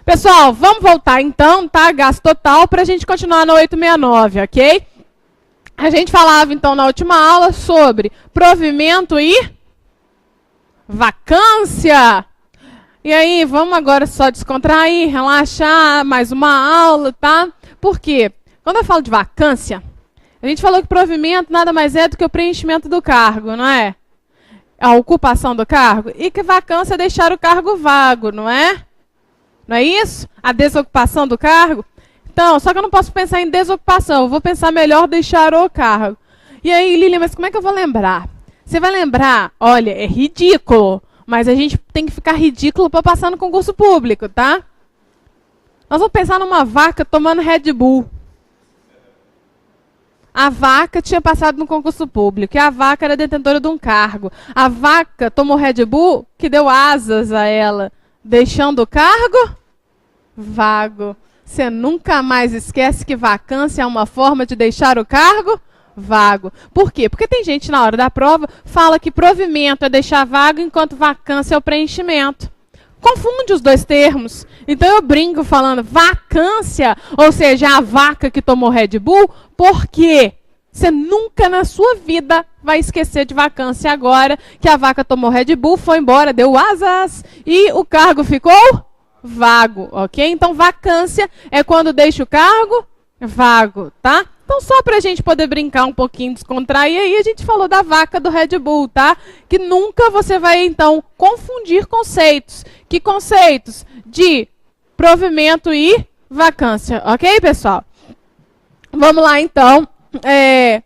Pessoal, vamos voltar então, tá? Gasto total para a gente continuar na 869, ok? A gente falava então na última aula sobre provimento e vacância. E aí, vamos agora só descontrair, relaxar, mais uma aula, tá? Por quê? Quando eu falo de vacância, a gente falou que provimento nada mais é do que o preenchimento do cargo, não é? A ocupação do cargo. E que vacância é deixar o cargo vago, não é? Não é isso? A desocupação do cargo? Então, só que eu não posso pensar em desocupação, eu vou pensar melhor deixar o cargo. E aí, Lilian, mas como é que eu vou lembrar? Você vai lembrar, olha, é ridículo, mas a gente tem que ficar ridículo para passar no concurso público, tá? Nós vamos pensar numa vaca tomando Red Bull. A vaca tinha passado no concurso público e a vaca era detentora de um cargo. A vaca tomou Red Bull que deu asas a ela, deixando o cargo vago. Você nunca mais esquece que vacância é uma forma de deixar o cargo vago. Por quê? Porque tem gente na hora da prova fala que provimento é deixar vago enquanto vacância é o preenchimento. Confunde os dois termos. Então eu brinco falando vacância, ou seja, a vaca que tomou Red Bull, porque você nunca na sua vida vai esquecer de vacância agora, que a vaca tomou Red Bull, foi embora, deu asas e o cargo ficou vago, ok? Então vacância é quando deixa o cargo vago, tá? Então só para a gente poder brincar um pouquinho, descontrair, aí a gente falou da vaca do Red Bull, tá? Que nunca você vai, então, confundir conceitos. Que conceitos? De provimento e vacância, ok, pessoal? Vamos lá, então.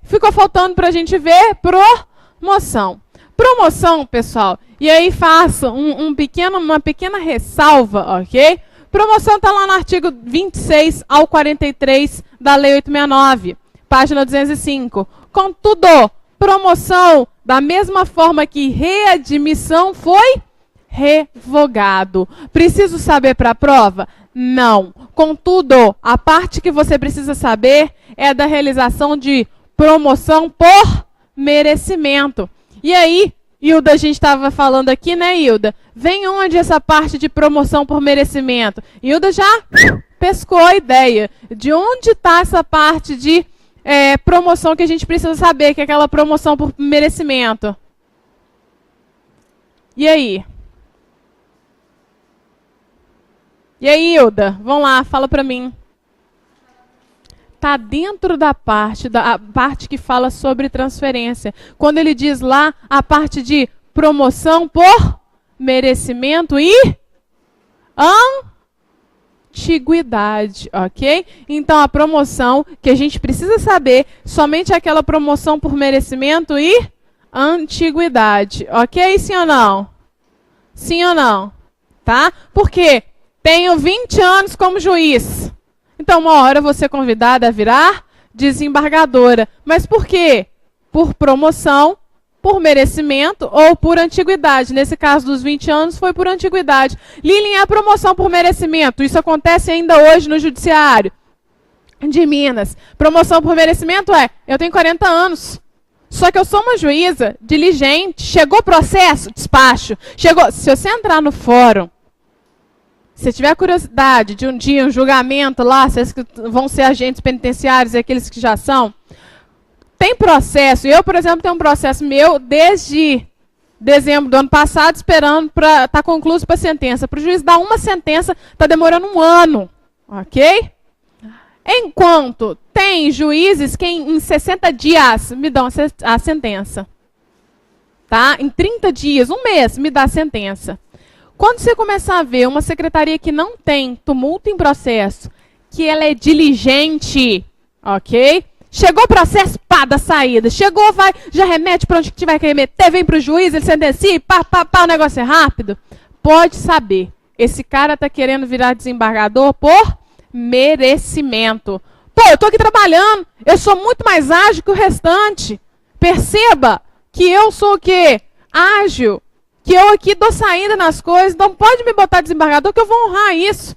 Ficou faltando para a gente ver promoção. Promoção, pessoal, e aí faço uma pequena ressalva, ok? Promoção está lá no artigo 26 ao 43 da Lei 869, página 205. Contudo, promoção, da mesma forma que readmissão, foi revogado. Preciso saber para a prova? Não. Contudo, a parte que você precisa saber é da realização de promoção por merecimento. E aí, Hilda, a gente estava falando aqui, né, Hilda? Vem onde essa parte de promoção por merecimento? Hilda já pescou a ideia. De onde está essa parte de promoção que a gente precisa saber, que é aquela promoção por merecimento? E aí? E aí, Hilda? Vamos lá, fala para mim. Está dentro da parte que fala sobre transferência. Quando ele diz lá a parte de promoção por merecimento e antiguidade, ok? Então a promoção que a gente precisa saber, somente aquela promoção por merecimento e antiguidade, ok? Sim ou não? Sim ou não? Tá? Porque tenho 20 anos como juiz. Então, uma hora eu vou ser convidada a virar desembargadora. Mas por quê? Por promoção, por merecimento ou por antiguidade. Nesse caso dos 20 anos, foi por antiguidade. Lilian, a promoção por merecimento. Isso acontece ainda hoje no judiciário de Minas. Promoção por merecimento eu tenho 40 anos. Só que eu sou uma juíza diligente. Chegou processo? Despacho. Se você entrar no fórum, se tiver curiosidade de um dia, um julgamento lá, vocês que vão ser agentes penitenciários e aqueles que já são, tem processo. Eu, por exemplo, tenho um processo meu desde dezembro do ano passado, esperando para estar concluído para a sentença. Para o juiz dar uma sentença, está demorando um ano, ok? Enquanto tem juízes que em 60 dias me dão a sentença. Tá? Em 30 dias, um mês, me dá a sentença. Quando você começar a ver uma secretaria que não tem tumulto em processo, que ela é diligente, ok? Chegou o processo, pá, da saída. Chegou, vai, já remete para onde que tiver que remeter, vem para o juiz, ele sentencia, pá, o negócio é rápido. Pode saber, esse cara está querendo virar desembargador por merecimento. Pô, eu estou aqui trabalhando, eu sou muito mais ágil que o restante. Perceba que eu sou o quê? Ágil. Que eu aqui dou saída nas coisas, não pode me botar desembargador que eu vou honrar isso.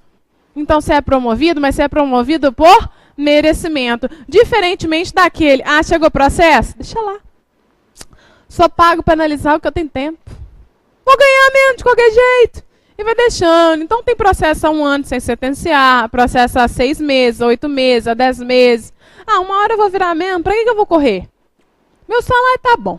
Então você é promovido, mas você é promovido por merecimento. Diferentemente daquele, chegou o processo? Deixa lá. Só pago para analisar o que eu tenho tempo. Vou ganhar mesmo de qualquer jeito. e vai deixando. Então tem processo a 1 ano sem sentenciar, processo a 6 meses, a 8 meses, a 10 meses. Ah, uma hora eu vou virar mesmo, para que eu vou correr? Meu salário tá bom.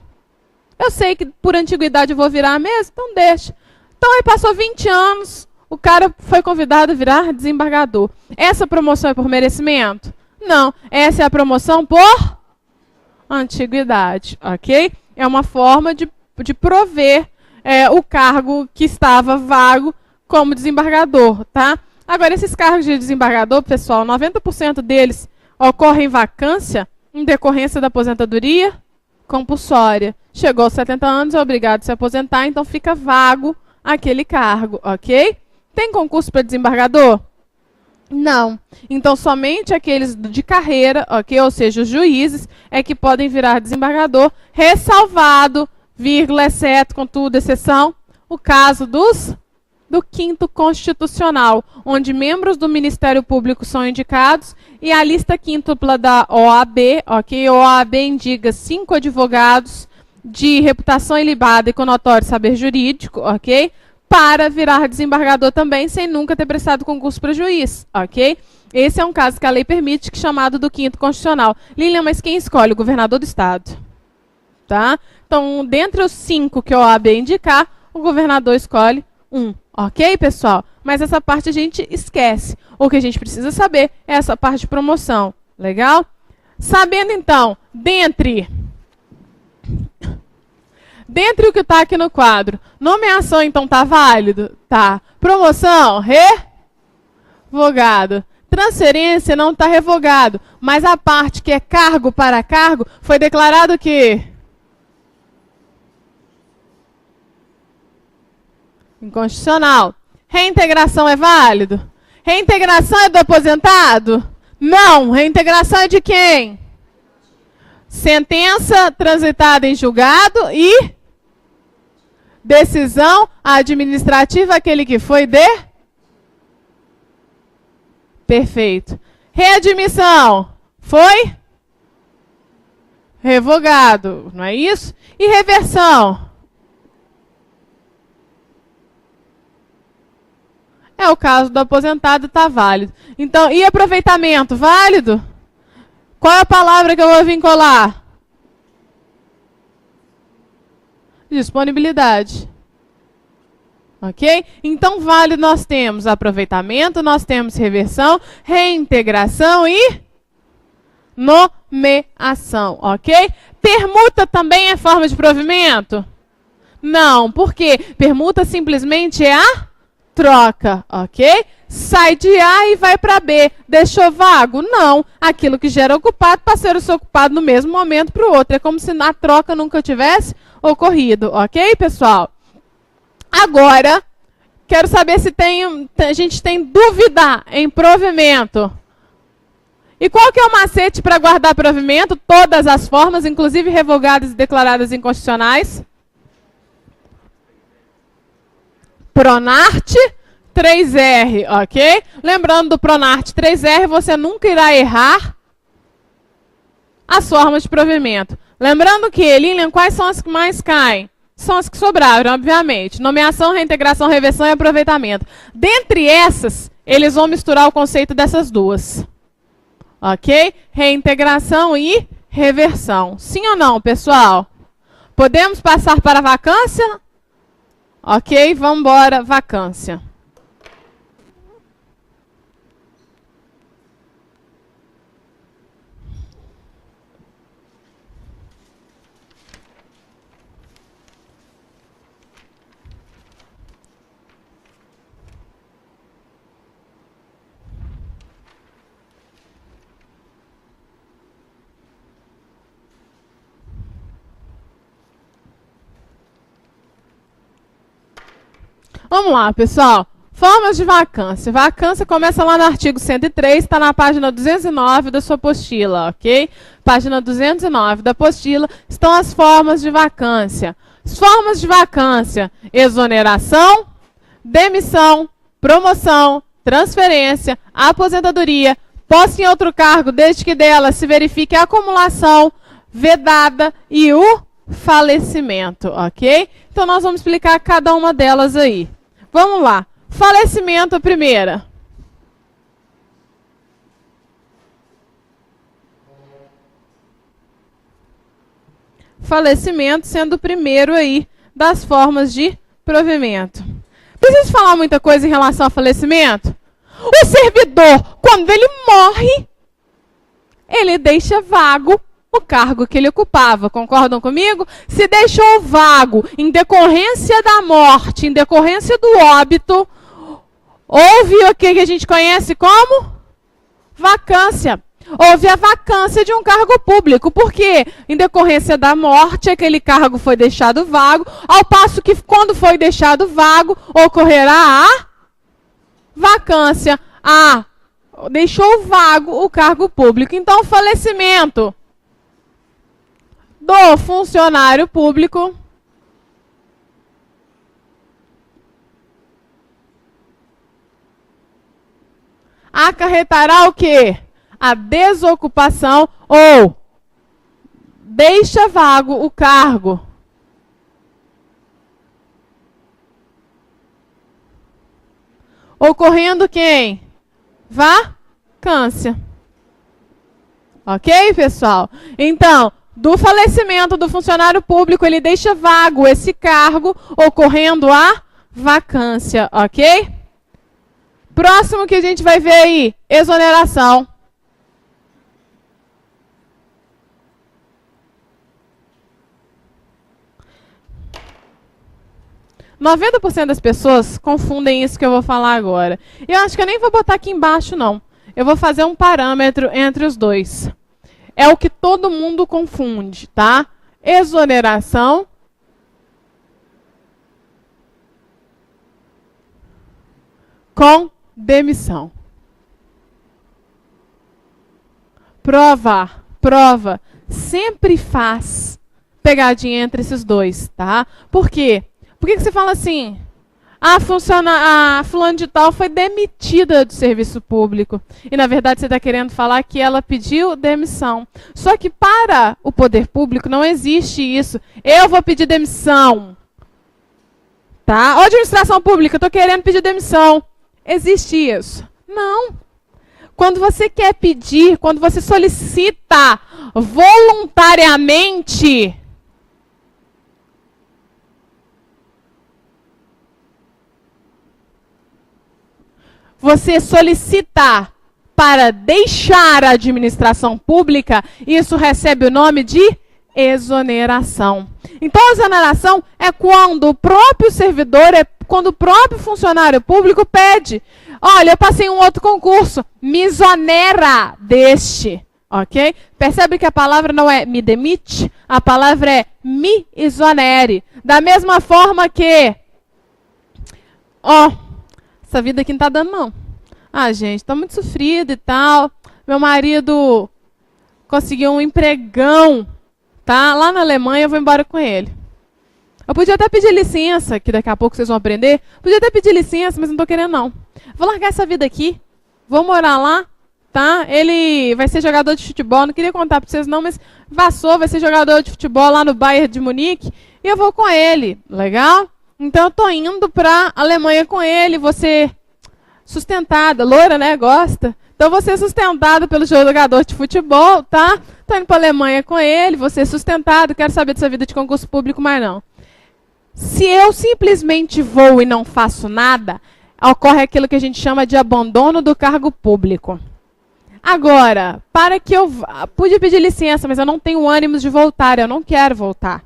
Eu sei que por antiguidade eu vou virar mesmo, então deixa. Então aí passou 20 anos, o cara foi convidado a virar desembargador. Essa promoção é por merecimento? Não, essa é a promoção por antiguidade, ok? É uma forma de prover o cargo que estava vago como desembargador, tá? Agora, esses cargos de desembargador, pessoal, 90% deles ocorrem em vacância em decorrência da aposentadoria compulsória. Chegou aos 70 anos, é obrigado a se aposentar, então fica vago aquele cargo, ok? Tem concurso para desembargador? Não. Então, somente aqueles de carreira, ok? Ou seja, os juízes, é que podem virar desembargador, ressalvado, vírgula, exceto, contudo, exceção, o caso do 5º Constitucional, onde membros do Ministério Público são indicados, e a lista quíntupla da OAB, ok? A OAB indica 5 advogados de reputação ilibada e com notório saber jurídico, ok? Para virar desembargador também, sem nunca ter prestado concurso para juiz, ok? Esse é um caso que a lei permite, chamado do 5º Constitucional. Lilian, mas quem escolhe? O governador do estado. Tá? Então, dentre os 5 que a OAB indicar, o governador escolhe 1. Ok, pessoal? Mas essa parte a gente esquece. O que a gente precisa saber é essa parte de promoção. Legal? Sabendo, então, dentre o que está aqui no quadro, nomeação, então, está válido? Tá. Promoção, revogado. Transferência não está revogado. Mas a parte que é cargo para cargo, foi declarado que inconstitucional. Reintegração é válido? Reintegração é do aposentado? Não. Reintegração é de quem? Sentença transitada em julgado e decisão administrativa, aquele que foi Perfeito. Readmissão. Foi? Revogado. Não é isso? E reversão? É o caso do aposentado, está válido. Então, e aproveitamento? Válido? Qual é a palavra que eu vou vincular? Disponibilidade. Ok? Então, válido nós temos aproveitamento, nós temos reversão, reintegração e nomeação. Ok? Permuta também é forma de provimento? Não. Por quê? Permuta simplesmente é a troca, ok? Sai de A e vai para B. Deixou vago? Não. Aquilo que já era ocupado passou a ser ocupado no mesmo momento para o outro. É como se a troca nunca tivesse ocorrido, ok, pessoal? Agora, quero saber se a gente tem dúvida em provimento. E qual que é o macete para guardar provimento? Todas as formas, inclusive revogadas e declaradas inconstitucionais. Pronart 3R, ok? Lembrando do Pronart 3R, você nunca irá errar as formas de provimento. Lembrando que, Lilian, quais são as que mais caem? São as que sobraram, obviamente. Nomeação, reintegração, reversão e aproveitamento. Dentre essas, eles vão misturar o conceito dessas duas. Ok? Reintegração e reversão. Sim ou não, pessoal? Podemos passar para a vacância? Ok, vamos embora, vacância. Vamos lá, pessoal. Formas de vacância. Vacância começa lá no artigo 103, está na página 209 da sua apostila, ok? Página 209 da apostila estão as formas de vacância. As formas de vacância: exoneração, demissão, promoção, transferência, aposentadoria, posse em outro cargo, desde que dela se verifique a acumulação, vedada e o falecimento, ok? Então, nós vamos explicar cada uma delas aí. Vamos lá. falecimento a primeira. Falecimento sendo o primeiro aí das formas de provimento. Preciso falar muita coisa em relação ao falecimento? O servidor, quando ele morre, ele deixa vago o cargo que ele ocupava. Concordam comigo? Se deixou vago em decorrência da morte, em decorrência do óbito, houve o que a gente conhece como vacância. Houve a vacância de um cargo público. Por quê? Em decorrência da morte, aquele cargo foi deixado vago, ao passo que quando foi deixado vago, ocorrerá a vacância. Deixou vago o cargo público. Então, o falecimento do funcionário público acarretará o quê? A desocupação ou deixa vago o cargo. Ocorrendo quem? Vacância. Ok, pessoal? Então, do falecimento do funcionário público, ele deixa vago esse cargo, ocorrendo a vacância, ok? Próximo que a gente vai ver aí, exoneração. 90% das pessoas confundem isso que eu vou falar agora. Eu acho que eu nem vou botar aqui embaixo, não. Eu vou fazer um parâmetro entre os dois. É o que todo mundo confunde, tá? Exoneração com demissão. Prova. Sempre faz pegadinha entre esses dois, tá? Por quê? Por que você fala assim? A fulano de tal foi demitida do serviço público. E, na verdade, você está querendo falar que ela pediu demissão. Só que para o poder público não existe isso. Eu vou pedir demissão. Tá? Ou administração pública, estou querendo pedir demissão. Existe isso? Não. Quando você quer pedir, quando você solicita voluntariamente, você solicita para deixar a administração pública, isso recebe o nome de exoneração. Então, a exoneração é quando o próprio servidor, quando o próprio funcionário público pede: olha, eu passei um outro concurso, me exonera deste. Ok? Percebe que a palavra não é me demite, a palavra é me exonere. Da mesma forma que, essa vida aqui não tá dando, não. Gente, tô muito sofrida e tal. Meu marido conseguiu um empregão, tá? Lá na Alemanha, eu vou embora com ele. Eu podia até pedir licença, que daqui a pouco vocês vão aprender. Podia até pedir licença, mas não tô querendo, não. Vou largar essa vida aqui, vou morar lá, tá? Ele vai ser jogador de futebol, não queria contar pra vocês não, mas vai ser jogador de futebol lá no Bayern de Munique, e eu vou com ele, legal? Então eu tô indo pra Alemanha com ele, vou ser sustentada, loira, né, gosta? Então vou ser sustentada pelo jogador de futebol, tá? Tô indo pra Alemanha com ele, vou ser sustentado, quero saber dessa vida de concurso público, mais não. Se eu simplesmente vou e não faço nada, ocorre aquilo que a gente chama de abandono do cargo público. Agora, para que eu pude pedir licença, mas eu não tenho ânimo de voltar, eu não quero voltar.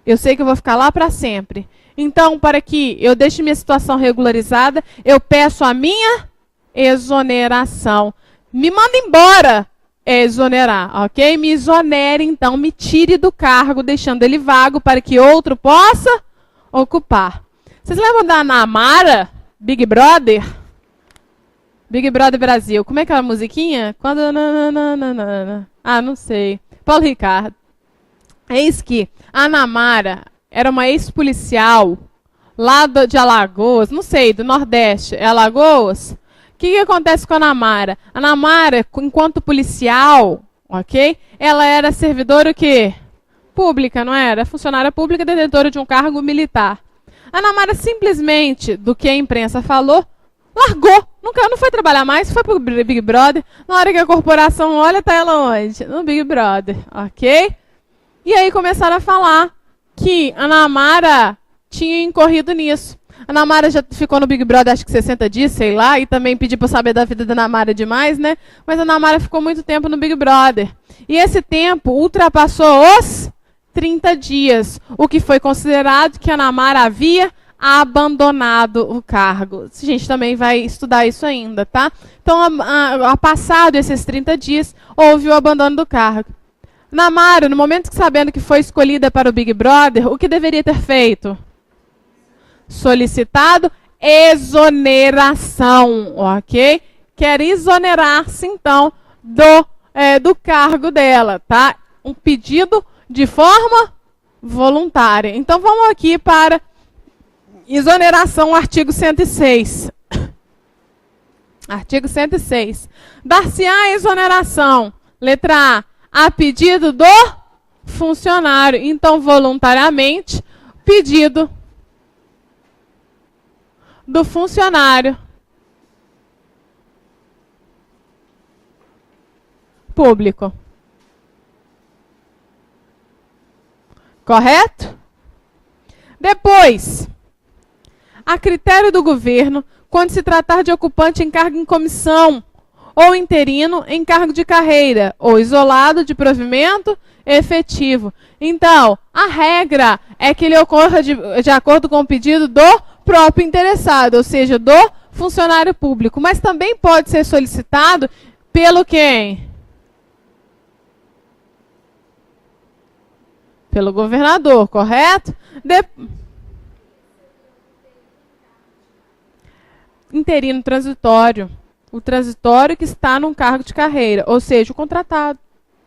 Eu sei que eu vou ficar lá para sempre. Então, para que eu deixe minha situação regularizada, eu peço a minha exoneração. Me manda embora, exonerar, ok? Me exonere, então, me tire do cargo, deixando ele vago para que outro possa ocupar. Vocês lembram da Ana Mara, Big Brother? Big Brother Brasil. Como é que é a musiquinha? Quando... não sei. Paulo Ricardo. Eis que a Ana Mara era uma ex-policial lá de Alagoas, não sei, do Nordeste. É Alagoas? O que acontece com a Ana Mara? A Ana Mara, enquanto policial, ok? Ela era servidora o quê? Pública, não era? Funcionária pública detentora de um cargo militar. A Ana Mara simplesmente, do que a imprensa falou, largou. Nunca, não foi trabalhar mais, foi pro Big Brother. Na hora que a corporação olha, tá ela onde? No Big Brother, ok? E aí começaram a falar que a Ana Mara tinha incorrido nisso. A Ana Mara já ficou no Big Brother, acho que 60 dias, sei lá, e também pedi para saber da vida da Ana Mara demais, né? Mas a Ana Mara ficou muito tempo no Big Brother. E esse tempo ultrapassou os 30 dias, o que foi considerado que a Ana Mara havia abandonado o cargo. A gente também vai estudar isso ainda, tá? Então, a passado esses 30 dias, houve o abandono do cargo. Ana Mara, no momento que sabendo que foi escolhida para o Big Brother, o que deveria ter feito? Solicitado exoneração, ok? Quer exonerar-se, então, do cargo dela, tá? Um pedido de forma voluntária. Então, vamos aqui para exoneração, artigo 106. Artigo 106. Dar-se-á exoneração, letra A pedido do funcionário. Então, voluntariamente, pedido do funcionário público. Correto? Depois, a critério do governo, quando se tratar de ocupante em cargo em comissão ou interino em cargo de carreira ou isolado de provimento efetivo. Então, a regra é que ele ocorra de acordo com o pedido do próprio interessado, ou seja, do funcionário público. Mas também pode ser solicitado pelo quem? Pelo governador, correto? Interino transitório. O transitório que está num cargo de carreira, ou seja, o contratado,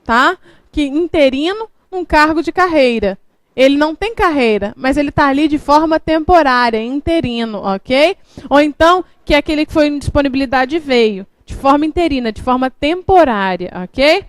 tá? Que interino num cargo de carreira. Ele não tem carreira, mas ele está ali de forma temporária, interino, ok? Ou então, que aquele que foi em disponibilidade veio, de forma interina, de forma temporária, ok?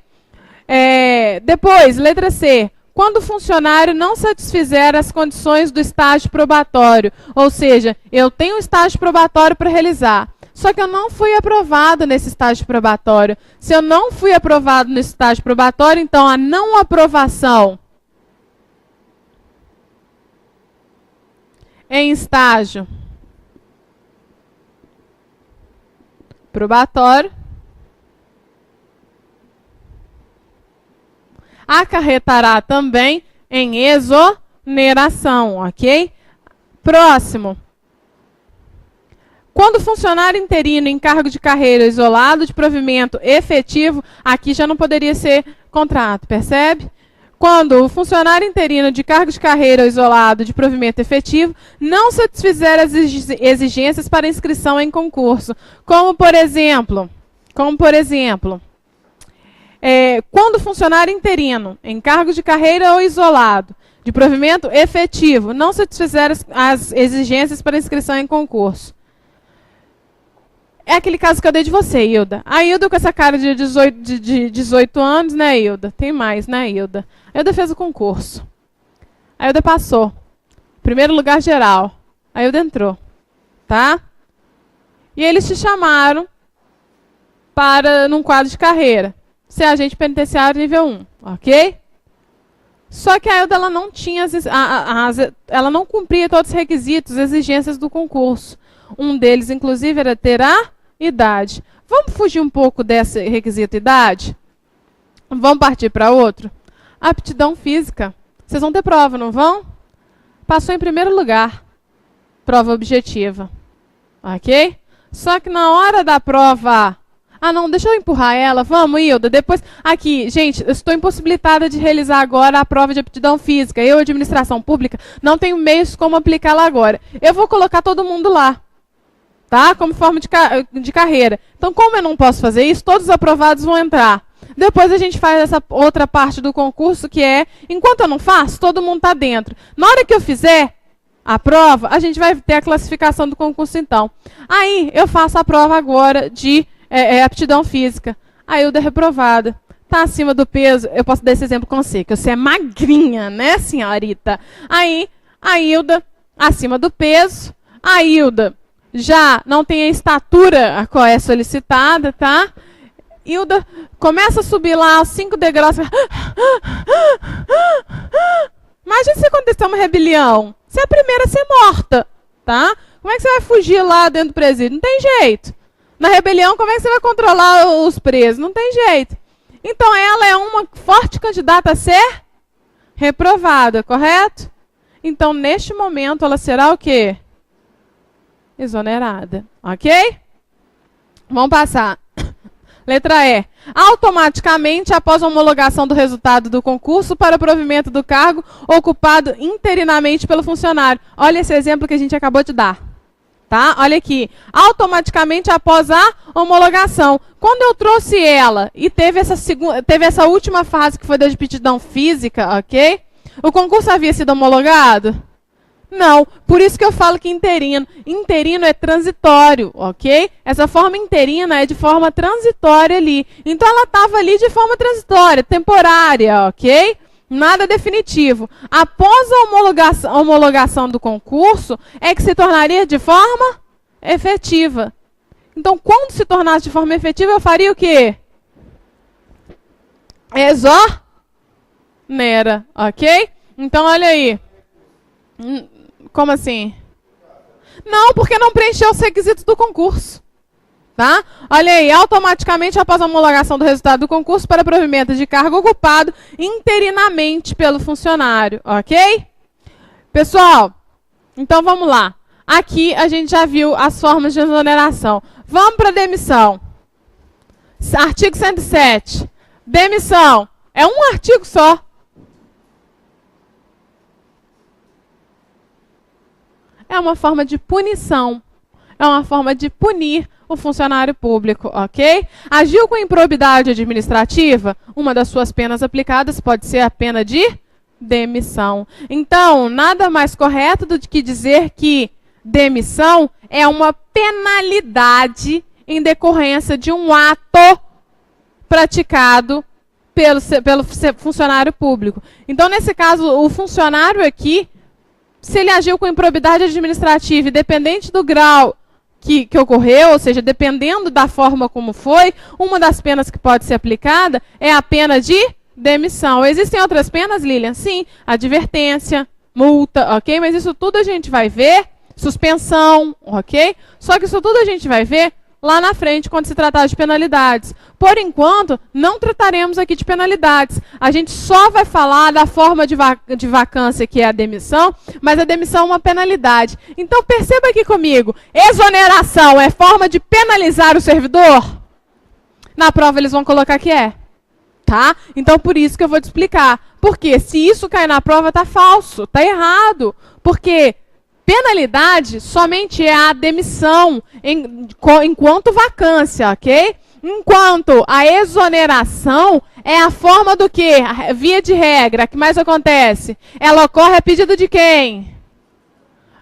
Depois, letra C. Quando o funcionário não satisfizer as condições do estágio probatório, ou seja, eu tenho um estágio probatório para realizar, só que eu não fui aprovado nesse estágio probatório. Se eu não fui aprovado nesse estágio probatório, então a não aprovação em estágio probatório acarretará também em exoneração, ok? Próximo. Quando o funcionário interino em cargo de carreira isolado de provimento efetivo, aqui já não poderia ser contrato, percebe? Quando o funcionário interino de cargo de carreira isolado de provimento efetivo não satisfizer as exigências para inscrição em concurso, como por exemplo, quando o funcionário interino em cargo de carreira ou isolado de provimento efetivo não satisfizer as exigências para inscrição em concurso. É aquele caso que eu dei de você, Hilda. A Hilda com essa cara de 18 anos, né, Hilda? Tem mais, né, Hilda? A Hilda fez o concurso. A Hilda passou. Primeiro lugar geral. A Hilda entrou. Tá? E eles te chamaram para, num quadro de carreira, ser agente penitenciário nível 1. Ok? Só que a Hilda ela não tinha ela não cumpria todos os requisitos, exigências do concurso. Um deles, inclusive, era ter a idade. Vamos fugir um pouco desse requisito idade? Vamos partir para outro? Aptidão física. Vocês vão ter prova, não vão? Passou em primeiro lugar. Prova objetiva. Ok? Só que na hora da prova... Ah, não, deixa eu empurrar ela. Vamos, Hilda. Depois... Aqui, gente, eu estou impossibilitada de realizar agora a prova de aptidão física. Eu, administração pública, não tenho meios como aplicá-la agora. Eu vou colocar todo mundo lá. Tá? Como forma de carreira. Então, como eu não posso fazer isso, todos os aprovados vão entrar. Depois a gente faz essa outra parte do concurso, que é, enquanto eu não faço, todo mundo está dentro. Na hora que eu fizer a prova, a gente vai ter a classificação do concurso, então. Aí, eu faço a prova agora de aptidão física. A Hilda é reprovada. Está acima do peso, eu posso dar esse exemplo com você, que você é magrinha, né, senhorita? Aí, a Hilda... acima do peso. A Hilda já não tem a estatura a qual é solicitada, tá? Hilda começa a subir lá aos 5 degraus. Imagina se acontecer uma rebelião. Você é a primeira a ser morta, tá? Como é que você vai fugir lá dentro do presídio? Não tem jeito. Na rebelião, como é que você vai controlar os presos? Não tem jeito. Então, ela é uma forte candidata a ser reprovada, correto? Então, neste momento, ela será o quê? Exonerada, ok? Vamos passar. Letra E. Automaticamente, após a homologação do resultado do concurso para o provimento do cargo ocupado interinamente pelo funcionário. Olha esse exemplo que a gente acabou de dar. Tá? Olha aqui. Automaticamente após a homologação. Quando eu trouxe ela e teve essa última fase que foi da aptidão física, ok? O concurso havia sido homologado? Não. Por isso que eu falo que interino. Interino é transitório, ok? Essa forma interina é de forma transitória ali. Então ela estava ali de forma transitória, temporária, ok? Nada definitivo. Após a homologação do concurso, é que se tornaria de forma efetiva. Então, quando se tornasse de forma efetiva, eu faria o quê? Exonera, ok? Então, olha aí. Como assim? Não, porque não preencheu os requisitos do concurso. Tá? Olha aí, automaticamente após a homologação do resultado do concurso para provimento de cargo ocupado interinamente pelo funcionário, ok? Pessoal, então vamos lá. Aqui a gente já viu as formas de exoneração. Vamos para a demissão. Artigo 107. Demissão. É um artigo só. É uma forma de punição. É uma forma de punir o funcionário público, ok? Agiu com improbidade administrativa, uma das suas penas aplicadas pode ser a pena de demissão. Então, nada mais correto do que dizer que demissão é uma penalidade em decorrência de um ato praticado pelo funcionário público. Então, nesse caso, o funcionário aqui, se ele agiu com improbidade administrativa, independente do grau que ocorreu, ou seja, dependendo da forma como foi, uma das penas que pode ser aplicada é a pena de demissão. Existem outras penas, Lilian? Sim, advertência, multa, ok? Mas isso tudo a gente vai ver, suspensão, ok? Só que isso tudo a gente vai ver lá na frente, quando se tratar de penalidades. Por enquanto, não trataremos aqui de penalidades. A gente só vai falar da forma de vacância, que é a demissão, mas a demissão é uma penalidade. Então, perceba aqui comigo, exoneração é forma de penalizar o servidor? Na prova eles vão colocar que é. Tá? Então, por isso que eu vou te explicar. Porque se isso cair na prova, tá falso, tá errado. Porque penalidade somente é a demissão enquanto vacância, ok? Enquanto a exoneração é a forma do quê? Via de regra, o que mais acontece? Ela ocorre a pedido de quem?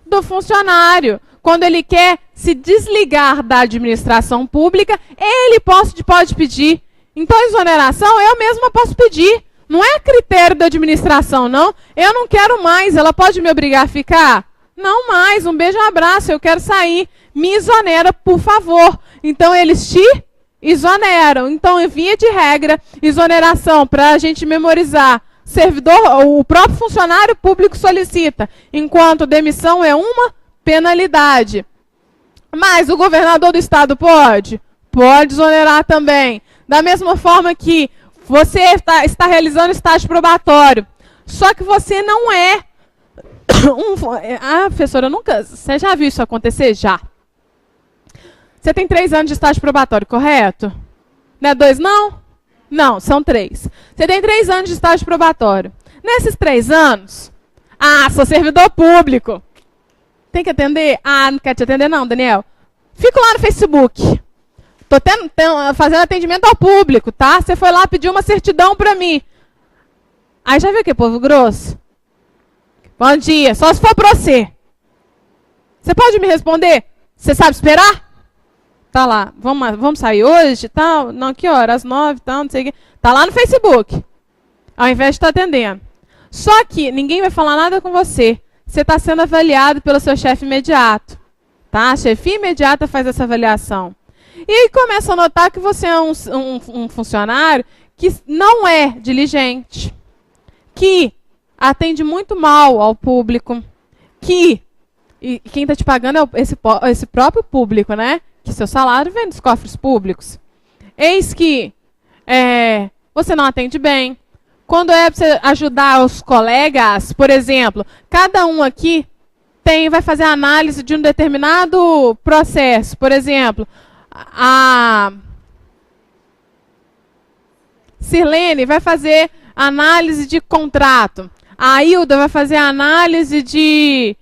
Do funcionário. Quando ele quer se desligar da administração pública, ele pode pedir. Então, a exoneração eu mesma posso pedir. Não é critério da administração, não. Eu não quero mais, ela pode me obrigar a ficar? Não mais, um beijo, um abraço, eu quero sair. Me exonera, por favor. Então, eles te exoneram. Então, via de regra, exoneração, para a gente memorizar. Servidor, o próprio funcionário público solicita, enquanto demissão é uma penalidade. Mas o governador do estado pode? Pode exonerar também. Da mesma forma que você está realizando estágio probatório, só que você não é professora, você já viu isso acontecer? Já. Você tem 3 anos de estágio probatório, correto? Não é 2, não? Não, são 3. Você tem 3 anos de estágio probatório. Nesses 3 anos, sou servidor público. Tem que atender? Não quer te atender não, Daniel. Fico lá no Facebook. Estou fazendo atendimento ao público, tá? Você foi lá pedir uma certidão para mim. Aí já viu que povo grosso? Bom dia, só se for para você. Você pode me responder? Você sabe esperar? Tá lá, vamos sair hoje, tal? Não, que hora? Às 9, tal, não sei o quê. Tá lá no Facebook, ao invés de estar atendendo. Só que ninguém vai falar nada com você. você está sendo avaliado pelo seu chefe imediato. Tá? A chefia imediata faz essa avaliação. E aí começa a notar que você é um funcionário que não é diligente, que atende muito mal ao público, e quem está te pagando é esse próprio público, né? Que seu salário vem dos cofres públicos. Eis que você não atende bem. Quando é para você ajudar os colegas, por exemplo, cada um aqui vai fazer análise de um determinado processo. Por exemplo, a Sirlene vai fazer análise de contrato. A Hilda vai fazer análise de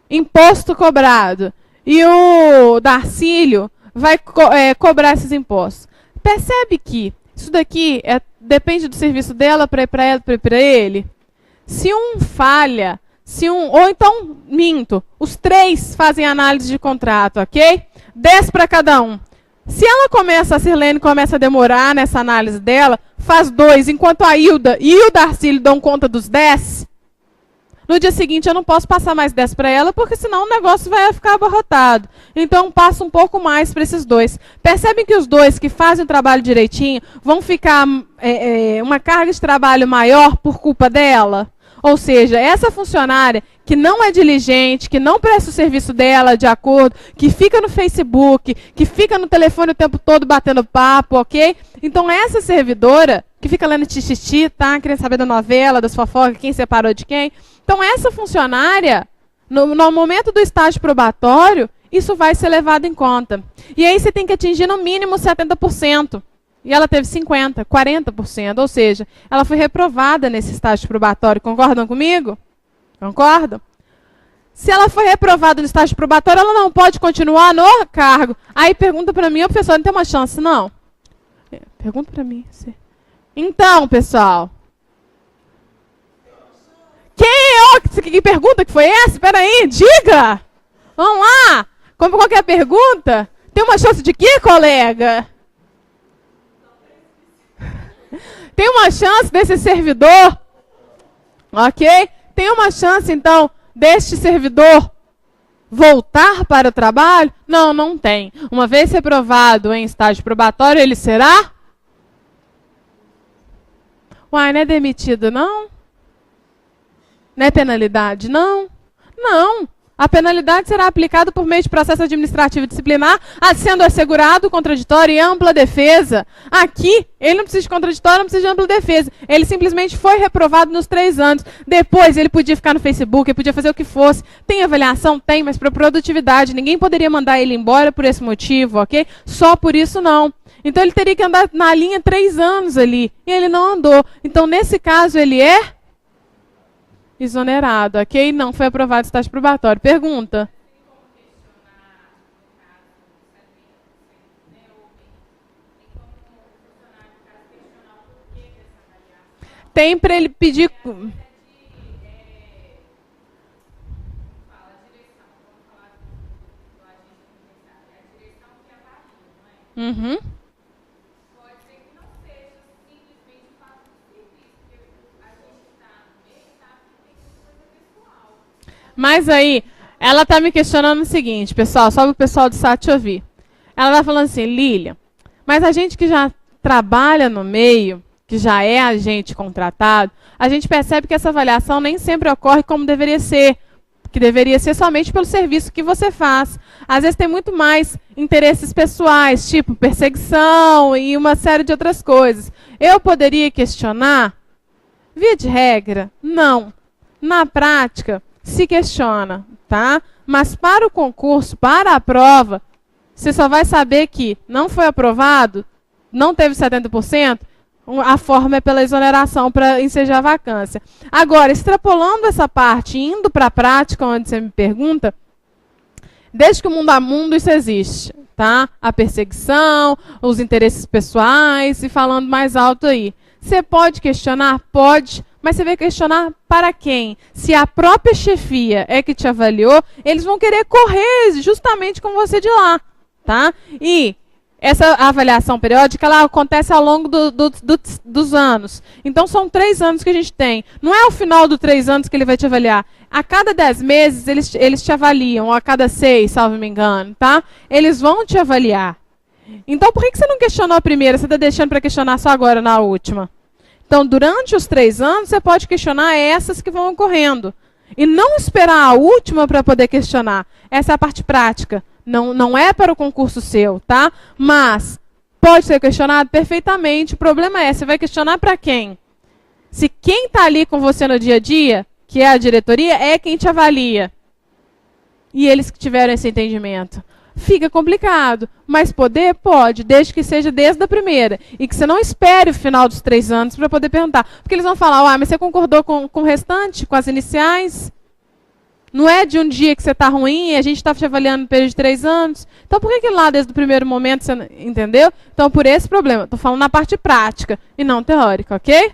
imposto cobrado. E o Darcílio vai cobrar esses impostos. Percebe que isso daqui depende do serviço dela para ir para ela, para ir para ele? Se um falha, ou então, minto, os 3 fazem análise de contrato, ok? 10 para cada um. Se a Sirlene começa a demorar nessa análise dela, faz 2, enquanto a Hilda e o Darcílio dão conta dos 10, no dia seguinte eu não posso passar mais 10 para ela, porque senão o negócio vai ficar abarrotado. Então passo um pouco mais para esses 2. Percebem que os 2 que fazem o trabalho direitinho vão ficar uma carga de trabalho maior por culpa dela? Ou seja, essa funcionária que não é diligente, que não presta o serviço dela de acordo, que fica no Facebook, que fica no telefone o tempo todo batendo papo, ok? Então essa servidora, que fica lendo xixi, tá? Querendo saber da novela, das fofocas, quem separou de quem. Então essa funcionária, no momento do estágio probatório, isso vai ser levado em conta. E aí você tem que atingir no mínimo 70%. E ela teve 50%, 40%, ou seja, ela foi reprovada nesse estágio probatório. Concordam comigo? Concordam? Se ela foi reprovada no estágio probatório, ela não pode continuar no cargo. Aí pergunta para mim, professor, não tem uma chance, não? Pergunta para mim. Então, pessoal. Que pergunta que foi essa? Espera aí, diga! Vamos lá! Como qualquer pergunta? Tem uma chance de quê, colega? Tem uma chance desse servidor, ok? Tem uma chance, então, deste servidor voltar para o trabalho? Não, não tem. Uma vez reprovado em estágio probatório, ele será? Uai, não é demitido, não? Não é penalidade, não? Não. A penalidade será aplicada por meio de processo administrativo disciplinar, sendo assegurado contraditório e ampla defesa. Aqui, ele não precisa de contraditório, não precisa de ampla defesa. Ele simplesmente foi reprovado nos 3 anos. Depois, ele podia ficar no Facebook, ele podia fazer o que fosse. Tem avaliação? Tem, mas para produtividade. Ninguém poderia mandar ele embora por esse motivo, ok? Só por isso, não. Então, ele teria que andar na linha 3 anos ali. E ele não andou. Então, nesse caso, ele é exonerado, ok? Não foi aprovado o estágio probatório. Pergunta. Tem para ele pedir... Uhum. Mas aí, ela está me questionando o seguinte, pessoal, só para o pessoal do SAT ouvir. Ela está falando assim, Lília, mas a gente que já trabalha no meio, que já é agente contratado, a gente percebe que essa avaliação nem sempre ocorre como deveria ser, que deveria ser somente pelo serviço que você faz. Às vezes tem muito mais interesses pessoais, tipo perseguição e uma série de outras coisas. Eu poderia questionar? Via de regra, não. Na prática, se questiona, tá? Mas para o concurso, para a prova, você só vai saber que não foi aprovado, não teve 70%, a forma é pela exoneração para ensejar a vacância. Agora, extrapolando essa parte, indo para a prática, onde você me pergunta, desde que o mundo há mundo isso existe, tá? A perseguição, os interesses pessoais, e falando mais alto aí. Você pode questionar? Pode. Mas você vai questionar para quem? Se a própria chefia é que te avaliou, eles vão querer correr justamente com você de lá, tá? E essa avaliação periódica, ela acontece ao longo dos anos. Então, são 3 anos que a gente tem. Não é ao final dos 3 anos que ele vai te avaliar. A cada 10 meses, eles te avaliam. Ou a cada 6, salvo me engano. Tá? Eles vão te avaliar. Então, por que você não questionou a primeira? Você está deixando para questionar só agora, na última. Então, durante os 3 anos, você pode questionar essas que vão ocorrendo. E não esperar a última para poder questionar. Essa é a parte prática. Não é para o concurso seu, tá? Mas pode ser questionado perfeitamente. O problema é, você vai questionar para quem? Se quem está ali com você no dia a dia, que é a diretoria, é quem te avalia. E eles que tiveram esse entendimento. Fica complicado, mas poder pode, desde que seja desde a primeira. E que você não espere o final dos 3 anos para poder perguntar. Porque eles vão falar, mas você concordou com o restante, com as iniciais? Não é de um dia que você está ruim e a gente está te avaliando no período de 3 anos. Então, por que lá, desde o primeiro momento, você não entendeu? Então, por esse problema. Estou falando na parte prática e não teórica, ok?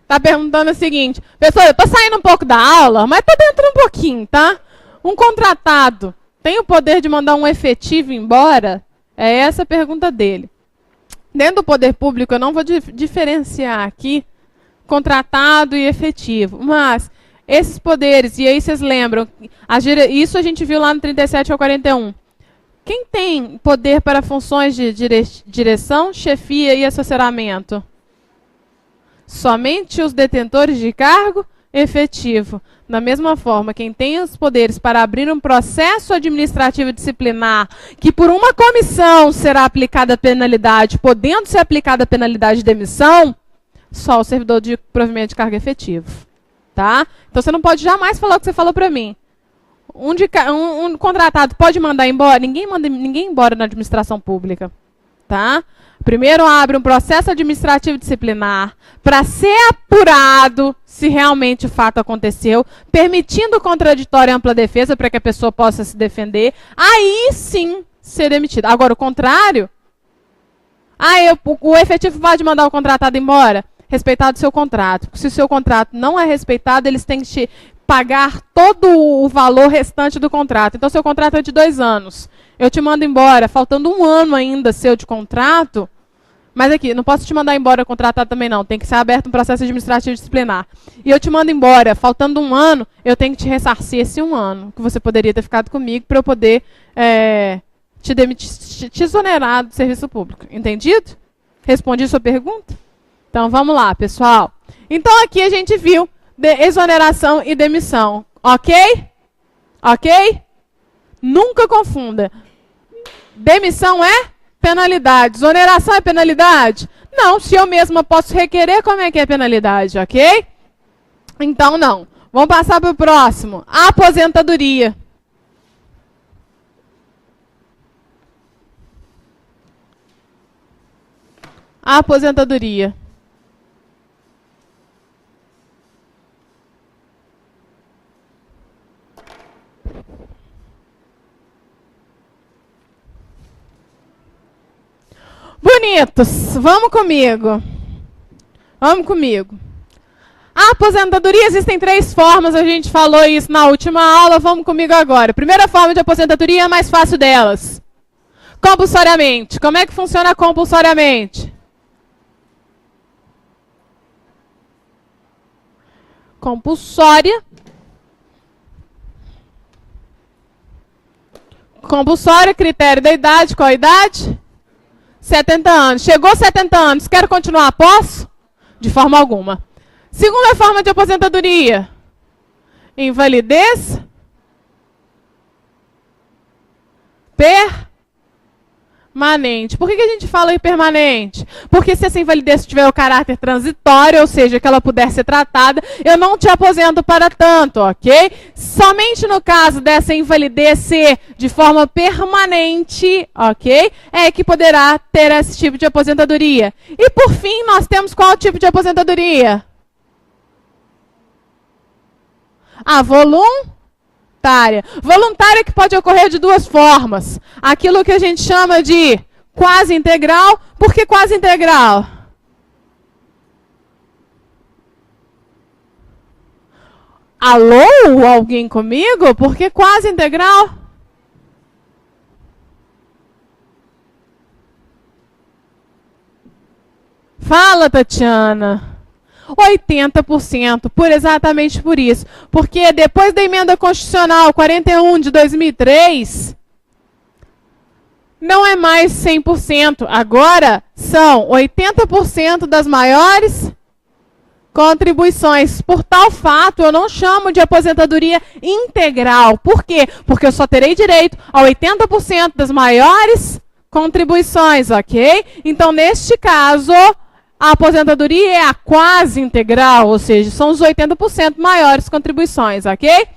Está perguntando o seguinte. Pessoal, eu estou saindo um pouco da aula, mas estou dentro um pouquinho, tá? Um contratado tem o poder de mandar um efetivo embora? É essa a pergunta dele. Dentro do poder público, eu não vou diferenciar aqui contratado e efetivo. Mas esses poderes, e aí vocês lembram, isso a gente viu lá no 37 ao 41. Quem tem poder para funções de direção, chefia e assessoramento? Somente os detentores de cargo efetivo. Da mesma forma, quem tem os poderes para abrir um processo administrativo disciplinar, que por uma comissão será aplicada a penalidade, podendo ser aplicada a penalidade de demissão, só o servidor de provimento de cargo efetivo. Tá? Então você não pode jamais falar o que você falou para mim. Um contratado pode mandar embora? Ninguém manda ninguém embora na administração pública. Tá? Primeiro abre um processo administrativo disciplinar para ser apurado se realmente o fato aconteceu, permitindo contraditório e ampla defesa para que a pessoa possa se defender, aí sim ser demitido. Agora, o contrário, o efetivo pode mandar o contratado embora? Respeitado o seu contrato. Se o seu contrato não é respeitado, eles têm que te pagar todo o valor restante do contrato. Então, seu contrato é de 2 anos. Eu te mando embora, faltando 1 ano ainda seu de contrato, mas aqui, não posso te mandar embora contratado também não, tem que ser aberto um processo administrativo disciplinar. E eu te mando embora, faltando 1 ano, eu tenho que te ressarcir esse 1 ano, que você poderia ter ficado comigo para eu poder te demitir, te exonerar do serviço público. Entendido? Respondi sua pergunta? Então, vamos lá, pessoal. Então, aqui a gente viu exoneração e demissão. Ok? Ok? Nunca confunda. Demissão é penalidade. Exoneração é penalidade? Não, se eu mesma posso requerer, como é que é penalidade, ok? Então, não. Vamos passar para o próximo. Aposentadoria. Aposentadoria. Bonitos, vamos comigo. Vamos comigo. A aposentadoria, existem 3 formas, a gente falou isso na última aula, vamos comigo agora. Primeira forma de aposentadoria é a mais fácil delas. Compulsoriamente. Como é que funciona compulsoriamente? Compulsória. Compulsória, critério da idade, qual a idade? 70 anos. Chegou 70 anos, quero continuar? Posso? De forma alguma. Segunda forma de aposentadoria. Invalidez. Permanente. Por que a gente fala em permanente? Porque se essa invalidez tiver o caráter transitório, ou seja, que ela puder ser tratada, eu não te aposento para tanto, ok? Somente no caso dessa invalidez ser de forma permanente, ok? É que poderá ter esse tipo de aposentadoria. E por fim, nós temos qual tipo de aposentadoria? A voluntária. Voluntária que pode ocorrer de 2 formas. Aquilo que a gente chama de quase integral. Por que quase integral? Alô? Alguém comigo? Por que quase integral? Fala, Tatiana. 80%, exatamente por isso. Porque depois da emenda constitucional 41 de 2003, não é mais 100%. Agora são 80% das maiores contribuições. Por tal fato, eu não chamo de aposentadoria integral. Por quê? Porque eu só terei direito a 80% das maiores contribuições, ok? Então, neste caso, a aposentadoria é a quase integral, ou seja, são os 80% maiores contribuições, ok?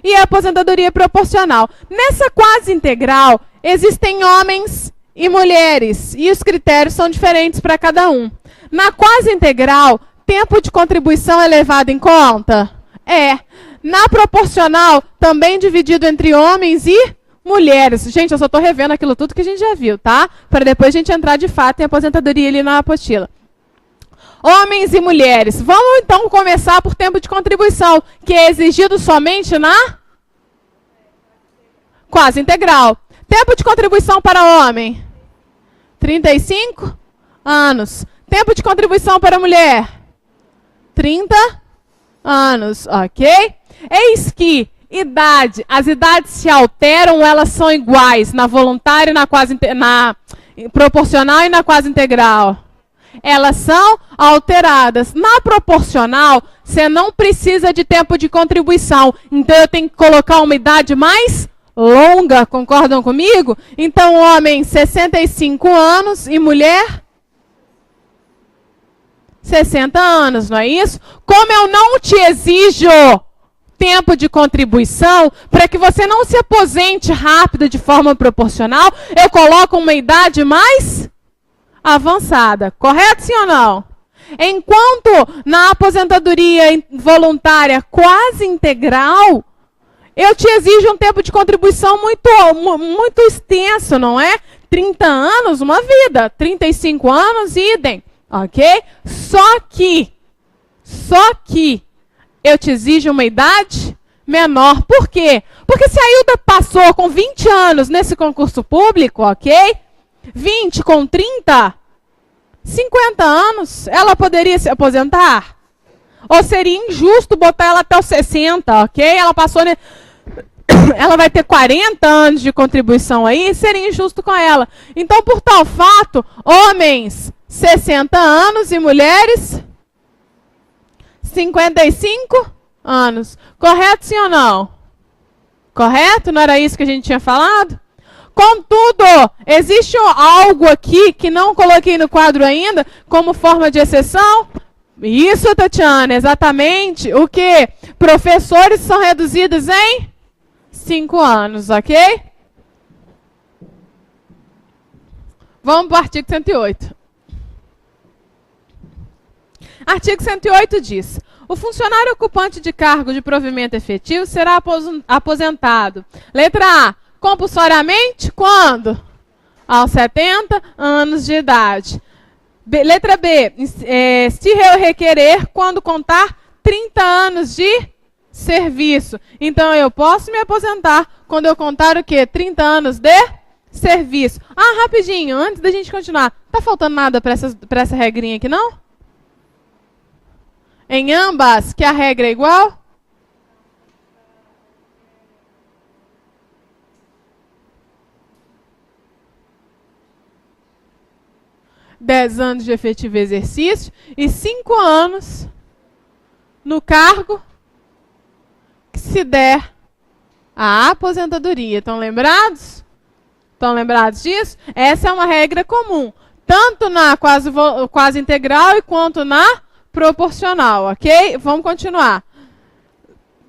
E a aposentadoria proporcional. Nessa quase integral, existem homens e mulheres, e os critérios são diferentes para cada um. Na quase integral, tempo de contribuição é levado em conta? É. Na proporcional, também dividido entre homens e mulheres. Gente, eu só estou revendo aquilo tudo que a gente já viu, tá? Para depois a gente entrar de fato em aposentadoria ali na apostila. Homens e mulheres. Vamos então começar por tempo de contribuição, que é exigido somente na quase integral. Tempo de contribuição para homem, 35 anos. Tempo de contribuição para mulher, 30 anos, ok? Eis que as idades se alteram, elas são iguais na voluntária, na proporcional e na quase integral. Elas são alteradas. Na proporcional, você não precisa de tempo de contribuição. Então, eu tenho que colocar uma idade mais longa, concordam comigo? Então, homem, 65 anos e mulher, 60 anos, não é isso? Como eu não te exijo tempo de contribuição, para que você não se aposente rápido de forma proporcional, eu coloco uma idade mais avançada. Correto, sim ou não? Enquanto na aposentadoria voluntária quase integral, eu te exijo um tempo de contribuição muito extenso, não é? 30 anos, uma vida. 35 anos, idem. Ok? Só que eu te exijo uma idade menor. Por quê? Porque se a Hilda passou com 20 anos nesse concurso público, ok? 20 com 30, 50 anos, ela poderia se aposentar? Ou seria injusto botar ela até os 60, ok? Ela passou... Ela vai ter 40 anos de contribuição aí, seria injusto com ela. Então, por tal fato, homens 60 anos e mulheres 55 anos. Correto, sim ou não? Correto? Não era isso que a gente tinha falado? Contudo, existe algo aqui que não coloquei no quadro ainda, como forma de exceção? Isso, Tatiana, exatamente. O que? Professores são reduzidos em 5 anos, ok? Vamos para o artigo 108. Artigo 108 diz: o funcionário ocupante de cargo de provimento efetivo será aposentado. Letra A, compulsoriamente, quando? Aos 70 anos de idade. Letra B, se requerer, quando contar 30 anos de serviço. Então, eu posso me aposentar quando eu contar o quê? 30 anos de serviço. Ah, rapidinho, antes da gente continuar. Tá faltando nada para essa regrinha aqui, não? Em ambas, que a regra é igual? Dez anos de efetivo exercício e 5 anos no cargo que se der a aposentadoria. Estão lembrados? Estão lembrados disso? Essa é uma regra comum, tanto na quase integral quanto na proporcional, ok? Vamos continuar.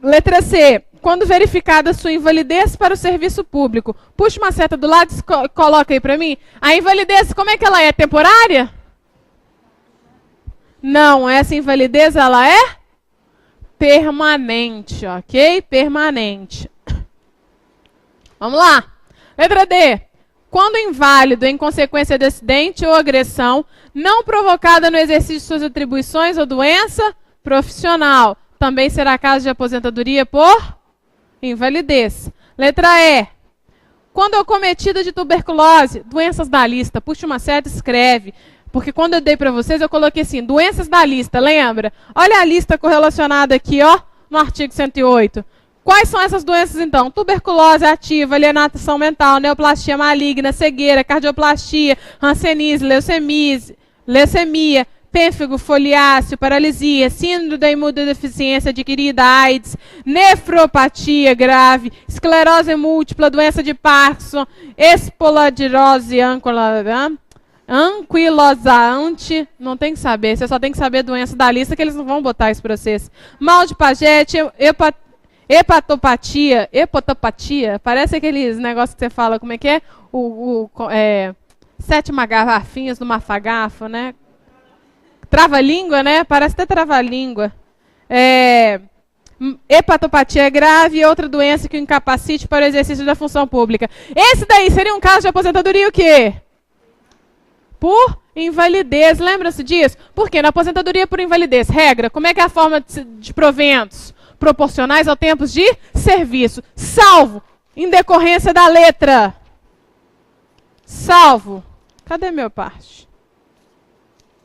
Letra C. Quando verificada sua invalidez para o serviço público. Puxa uma seta do lado e coloca aí para mim. A invalidez, como é que ela é? Temporária? Não, essa invalidez ela é permanente, ok? Permanente. Vamos lá. Letra D. Quando inválido em consequência de acidente ou agressão não provocada no exercício de suas atribuições ou doença profissional. também será caso de aposentadoria por invalidez. Letra E. Quando é cometido de tuberculose, doenças da lista, puxa uma seta e escreve. Porque quando eu dei para vocês, eu coloquei assim, doenças da lista, lembra? Olha a lista correlacionada aqui, ó, no artigo 108. Quais são essas doenças, então? Tuberculose ativa, alienação mental, neoplastia maligna, cegueira, cardioplastia, hanseníase, leucemia, pênfigo, foliáceo, paralisia, síndrome da imunodeficiência adquirida, AIDS, nefropatia grave, esclerose múltipla, doença de Parkinson, espolardirose anquilosante, não tem que saber, você só tem que saber a doença da lista, que eles não vão botar isso para vocês. Mal de Paget, hepatopatia, parece aqueles negócios que você fala, como é que é? 7 garrafinhas no mafagafo, né? Trava-língua, né? Parece até trava-língua. Hepatopatia grave e outra doença que o incapacite para o exercício da função pública. Esse daí seria um caso de aposentadoria o quê? Por invalidez. Lembra-se disso? Porque na aposentadoria por invalidez, regra, como é que é a forma de proventos? Proporcionais ao tempo de serviço, salvo em decorrência da letra. Salvo. Cadê meu parte?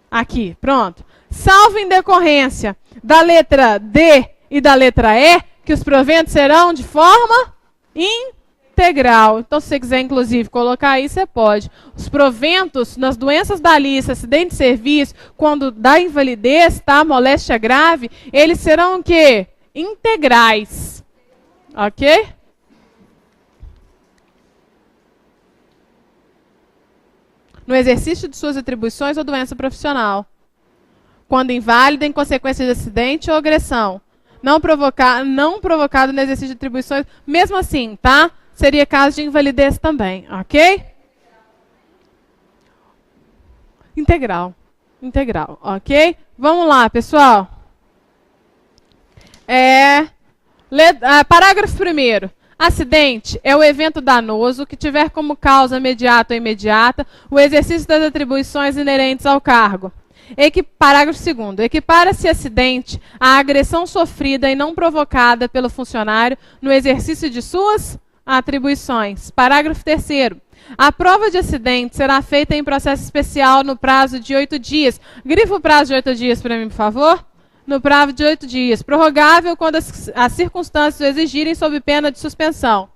Aqui, pronto. Salvo em decorrência da letra D e da letra E, que os proventos serão de forma integral. Então, se você quiser, inclusive, colocar aí, você pode. Os proventos nas doenças da lista, acidente de serviço, quando dá invalidez, tá? Moléstia grave, eles serão o quê? Integrais. Ok? No exercício de suas atribuições ou doença profissional. Quando inválida em consequência de acidente ou agressão. Não provocado no exercício de atribuições. Mesmo assim, tá? Seria caso de invalidez também. Ok? Integral. Integral. Ok? Vamos lá, pessoal. Parágrafo 1º. Acidente é o evento danoso que tiver como causa imediata ou imediata o exercício das atribuições inerentes ao cargo. Parágrafo 2º. Equipara-se acidente à agressão sofrida e não provocada pelo funcionário no exercício de suas atribuições. Parágrafo 3º. A prova de acidente será feita em processo especial no prazo de 8 dias. Grifa o prazo de 8 dias para mim, por favor. No prazo de 8 dias. Prorrogável quando as circunstâncias o exigirem sob pena de suspensão.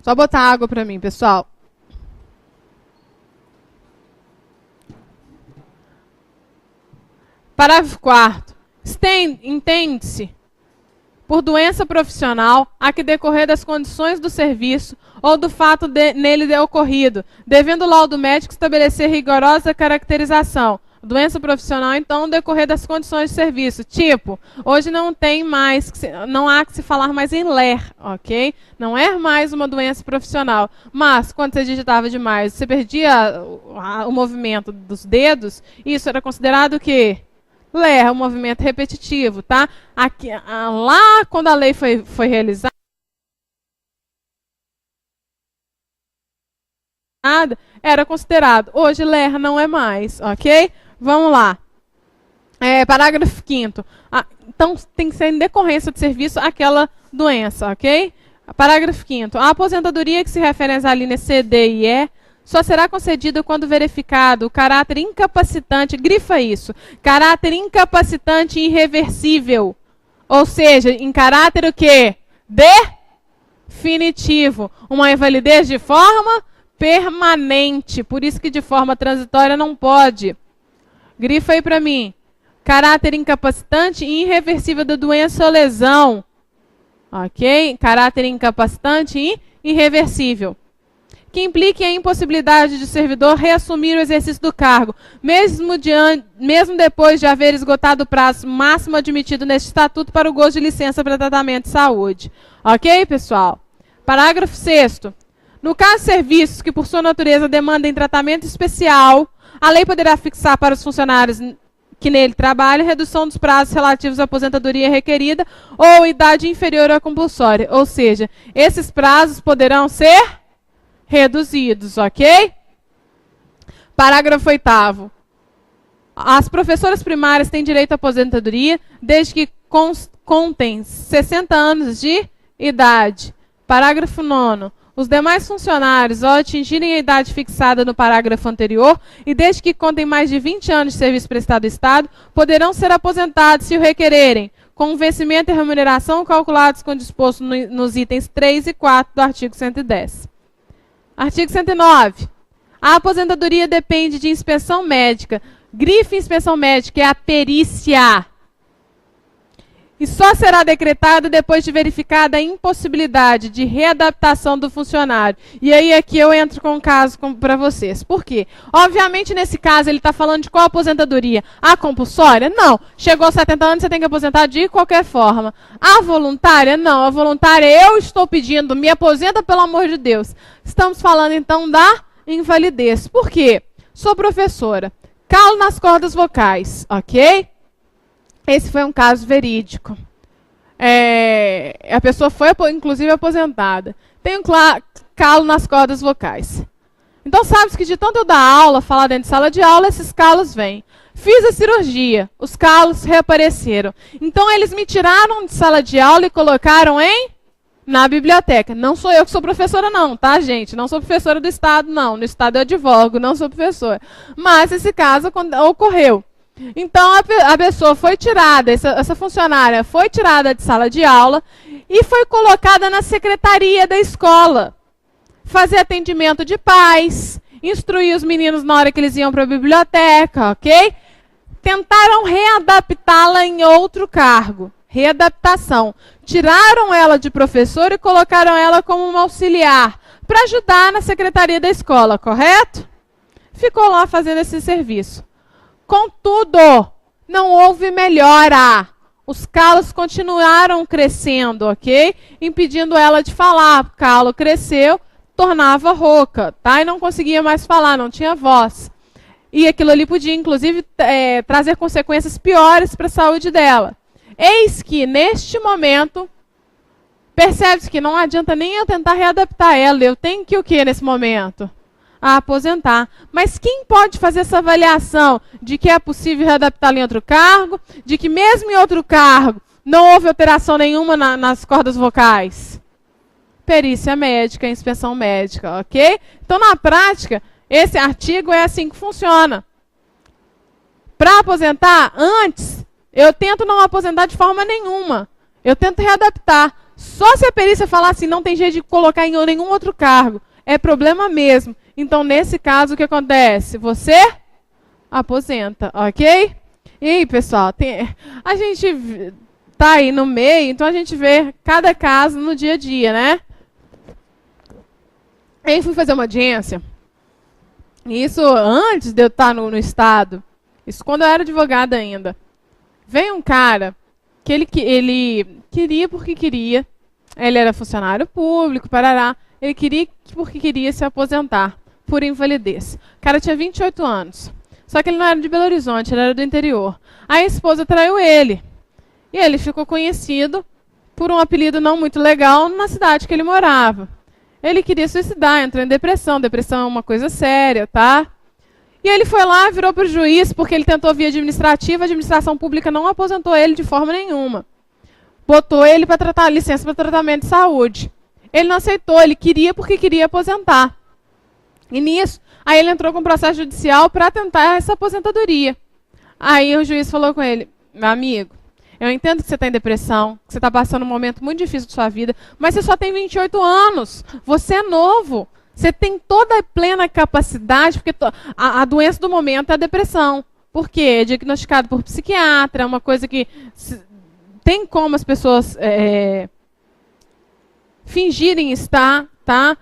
Só botar água para mim, pessoal. Parágrafo 4º. Entende-se por doença profissional a que decorrer das condições do serviço ou do fato nele ocorrido, devendo o laudo médico estabelecer rigorosa caracterização. Doença profissional, então, decorrer das condições de serviço. Tipo, hoje não há que se falar mais em LER, ok? Não é mais uma doença profissional. Mas, quando você digitava demais, você perdia o movimento dos dedos, isso era considerado o quê? LER, um movimento repetitivo, tá? Aqui, lá, quando a lei foi realizada, era considerado. Hoje, LER não é mais, ok? Vamos lá. Parágrafo 5º. Então, tem que ser em decorrência de serviço aquela doença, ok? Parágrafo 5º. A aposentadoria que se refere às alíneas C, D e E só será concedida quando verificado o caráter incapacitante, grifa isso, caráter incapacitante irreversível. Ou seja, em caráter o quê? Definitivo. Uma invalidez de forma permanente. Por isso que de forma transitória não pode. Grifa aí para mim. Caráter incapacitante e irreversível da doença ou lesão. Ok? Caráter incapacitante e irreversível. Que implique a impossibilidade de servidor reassumir o exercício do cargo, mesmo depois de haver esgotado o prazo máximo admitido neste estatuto para o gozo de licença para tratamento de saúde. Ok, pessoal? Parágrafo 6º. No caso de serviços que, por sua natureza, demandem tratamento especial, a lei poderá fixar para os funcionários que nele trabalham redução dos prazos relativos à aposentadoria requerida ou idade inferior à compulsória. Ou seja, esses prazos poderão ser reduzidos, ok? Parágrafo 8º. As professoras primárias têm direito à aposentadoria desde que contem 60 anos de idade. Parágrafo 9º. Os demais funcionários, ao atingirem a idade fixada no parágrafo anterior, e desde que contem mais de 20 anos de serviço prestado ao Estado, poderão ser aposentados se o requererem, com o vencimento e remuneração calculados com o disposto nos itens 3 e 4 do artigo 110. Artigo 109. A aposentadoria depende de inspeção médica. Grife inspeção médica é a perícia. E só será decretada depois de verificada a impossibilidade de readaptação do funcionário. E aí aqui eu entro com um caso para vocês. Por quê? Obviamente, nesse caso, ele está falando de qual aposentadoria? A compulsória? Não. Chegou aos 70 anos, você tem que aposentar de qualquer forma. A voluntária? Não. A voluntária, eu estou pedindo, me aposenta pelo amor de Deus. Estamos falando, então, da invalidez. Por quê? Sou professora. Calo nas cordas vocais, ok? Esse foi um caso verídico. A pessoa foi, inclusive, aposentada. Tem um calo nas cordas vocais. Então, sabe que de tanto eu dar aula, falar dentro de sala de aula, esses calos vêm. Fiz a cirurgia, os calos reapareceram. Então, eles me tiraram de sala de aula e colocaram na biblioteca. Não sou eu que sou professora não, tá, gente? Não sou professora do Estado, não. No Estado eu advogo, não sou professora. Mas esse caso ocorreu. Então, a pessoa foi tirada, essa funcionária foi tirada de sala de aula e foi colocada na secretaria da escola. Fazer atendimento de pais, instruir os meninos na hora que eles iam para a biblioteca, ok? Tentaram readaptá-la em outro cargo. Readaptação. Tiraram ela de professora e colocaram ela como uma auxiliar para ajudar na secretaria da escola, correto? Ficou lá fazendo esse serviço. Contudo, não houve melhora. Os calos continuaram crescendo, ok? Impedindo ela de falar. O calo cresceu, tornava rouca, tá? E não conseguia mais falar, não tinha voz. E aquilo ali podia, inclusive, trazer consequências piores para a saúde dela. Eis que, neste momento, percebe-se que não adianta nem eu tentar readaptar ela. Eu tenho que o quê nesse momento? A aposentar. Mas quem pode fazer essa avaliação de que é possível readaptá-la em outro cargo, de que mesmo em outro cargo não houve alteração nenhuma nas cordas vocais? Perícia médica, inspeção médica, ok? Então, na prática, esse artigo é assim que funciona. Para aposentar, antes, eu tento não aposentar de forma nenhuma. Eu tento readaptar. Só se a perícia falar assim, não tem jeito de colocar em nenhum outro cargo. É problema mesmo. Então, nesse caso, o que acontece? Você aposenta, ok? E aí, pessoal, a gente tá aí no meio, então a gente vê cada caso no dia a dia, né? Aí fui fazer uma audiência. Isso antes de eu estar no Estado. Isso quando eu era advogada ainda. Veio um cara que ele queria porque queria. Ele era funcionário público, parará. Ele queria porque queria se aposentar por invalidez. O cara tinha 28 anos. Só que ele não era de Belo Horizonte, ele era do interior. Aí a esposa traiu ele. E ele ficou conhecido por um apelido não muito legal na cidade que ele morava. Ele queria suicidar, entrou em depressão. Depressão é uma coisa séria, tá? E ele foi lá, virou para o juiz, porque ele tentou via administrativa, a administração pública não aposentou ele de forma nenhuma. Botou ele para tratar licença para tratamento de saúde. Ele não aceitou, ele queria porque queria aposentar. E nisso, aí ele entrou com processo judicial para tentar essa aposentadoria. Aí o juiz falou com ele, meu amigo, eu entendo que você está em depressão, que você está passando um momento muito difícil de sua vida, mas você só tem 28 anos, você é novo, você tem toda a plena capacidade, porque a doença do momento é a depressão. Por quê? É diagnosticado por psiquiatra, é uma coisa que tem como as pessoas fingirem estar, tá?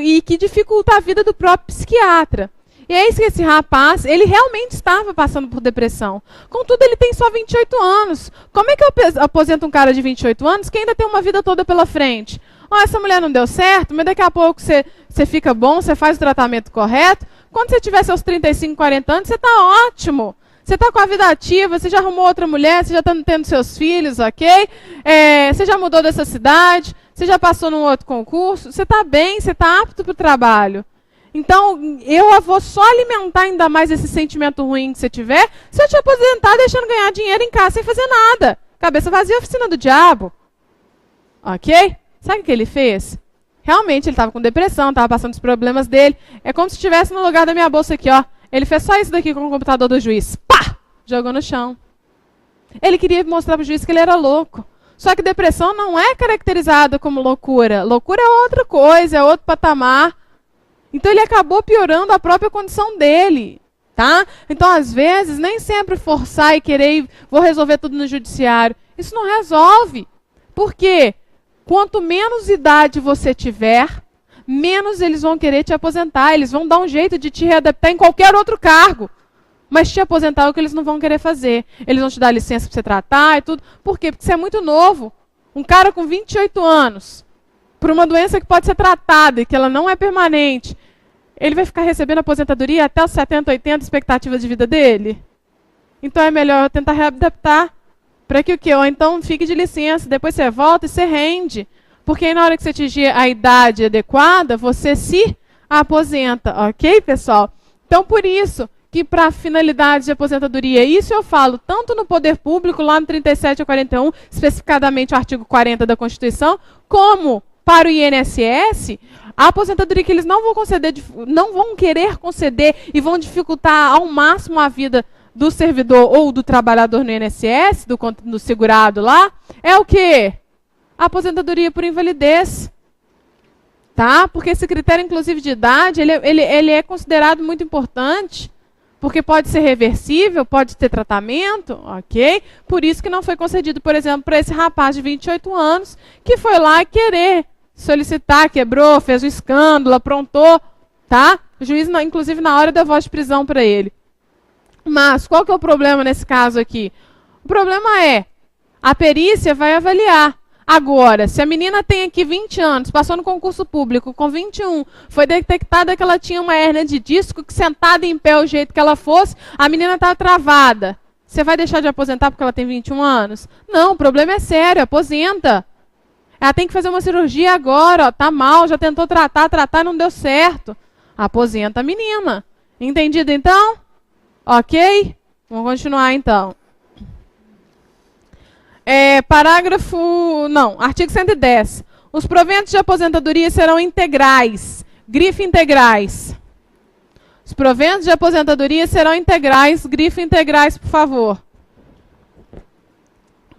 E que dificulta a vida do próprio psiquiatra. E é isso que esse rapaz, ele realmente estava passando por depressão. Contudo, ele tem só 28 anos. Como é que eu aposento um cara de 28 anos que ainda tem uma vida toda pela frente? Essa mulher não deu certo, mas daqui a pouco você fica bom, você faz o tratamento correto. Quando você tiver seus 35, 40 anos, você está ótimo. Você está com a vida ativa, você já arrumou outra mulher, você já está tendo seus filhos, ok? Você já mudou dessa cidade, você já passou num outro concurso, você está bem, você está apto para o trabalho. Então, eu vou só alimentar ainda mais esse sentimento ruim que você tiver se eu te aposentar deixando ganhar dinheiro em casa sem fazer nada. Cabeça vazia, oficina do diabo. Ok? Sabe o que ele fez? Realmente, ele estava com depressão, estava passando os problemas dele. É como se estivesse no lugar da minha bolsa aqui, ó. Ele fez só isso daqui com o computador do juiz. Pá! Jogou no chão. Ele queria mostrar para o juiz que ele era louco. Só que depressão não é caracterizada como loucura. Loucura é outra coisa, é outro patamar. Então ele acabou piorando a própria condição dele, tá? Então, às vezes, nem sempre forçar e querer, vou resolver tudo no judiciário. Isso não resolve. Por quê? Quanto menos idade você tiver, menos eles vão querer te aposentar. Eles vão dar um jeito de te readaptar em qualquer outro cargo. Mas te aposentar é o que eles não vão querer fazer. Eles vão te dar licença para você tratar e tudo. Por quê? Porque você é muito novo. Um cara com 28 anos, por uma doença que pode ser tratada e que ela não é permanente, ele vai ficar recebendo aposentadoria até os 70, 80 expectativas de vida dele? Então é melhor tentar readaptar para que o quê? Ou então fique de licença, depois você volta e você rende. Porque aí na hora que você atingir a idade adequada, você se aposenta, ok, pessoal? Então por isso que para finalidade de aposentadoria, isso eu falo tanto no poder público, lá no 37 a 41, especificadamente o artigo 40 da Constituição, como para o INSS, a aposentadoria que eles não vão conceder, não vão querer conceder e vão dificultar ao máximo a vida do servidor ou do trabalhador no INSS, do segurado lá, é o quê? A aposentadoria por invalidez. Tá? Porque esse critério, inclusive, de idade, ele é considerado muito importante, porque pode ser reversível, pode ter tratamento, ok? Por isso que não foi concedido, por exemplo, para esse rapaz de 28 anos, que foi lá querer solicitar, quebrou, fez um escândalo, aprontou, tá? O juiz, inclusive, na hora deu voz de prisão para ele. Mas, qual que é o problema nesse caso aqui? O problema é, a perícia vai avaliar. Agora, se a menina tem aqui 20 anos, passou no concurso público com 21, foi detectada que ela tinha uma hérnia de disco, que sentada em pé o jeito que ela fosse, a menina está travada. Você vai deixar de aposentar porque ela tem 21 anos? Não, o problema é sério, aposenta. Ela tem que fazer uma cirurgia agora, ó, tá mal, já tentou tratar e não deu certo. Aposenta a menina. Entendido então? Ok? Vamos continuar então. Artigo 110. Os proventos de aposentadoria serão integrais. Grife integrais. Os proventos de aposentadoria serão integrais. Grife integrais, por favor.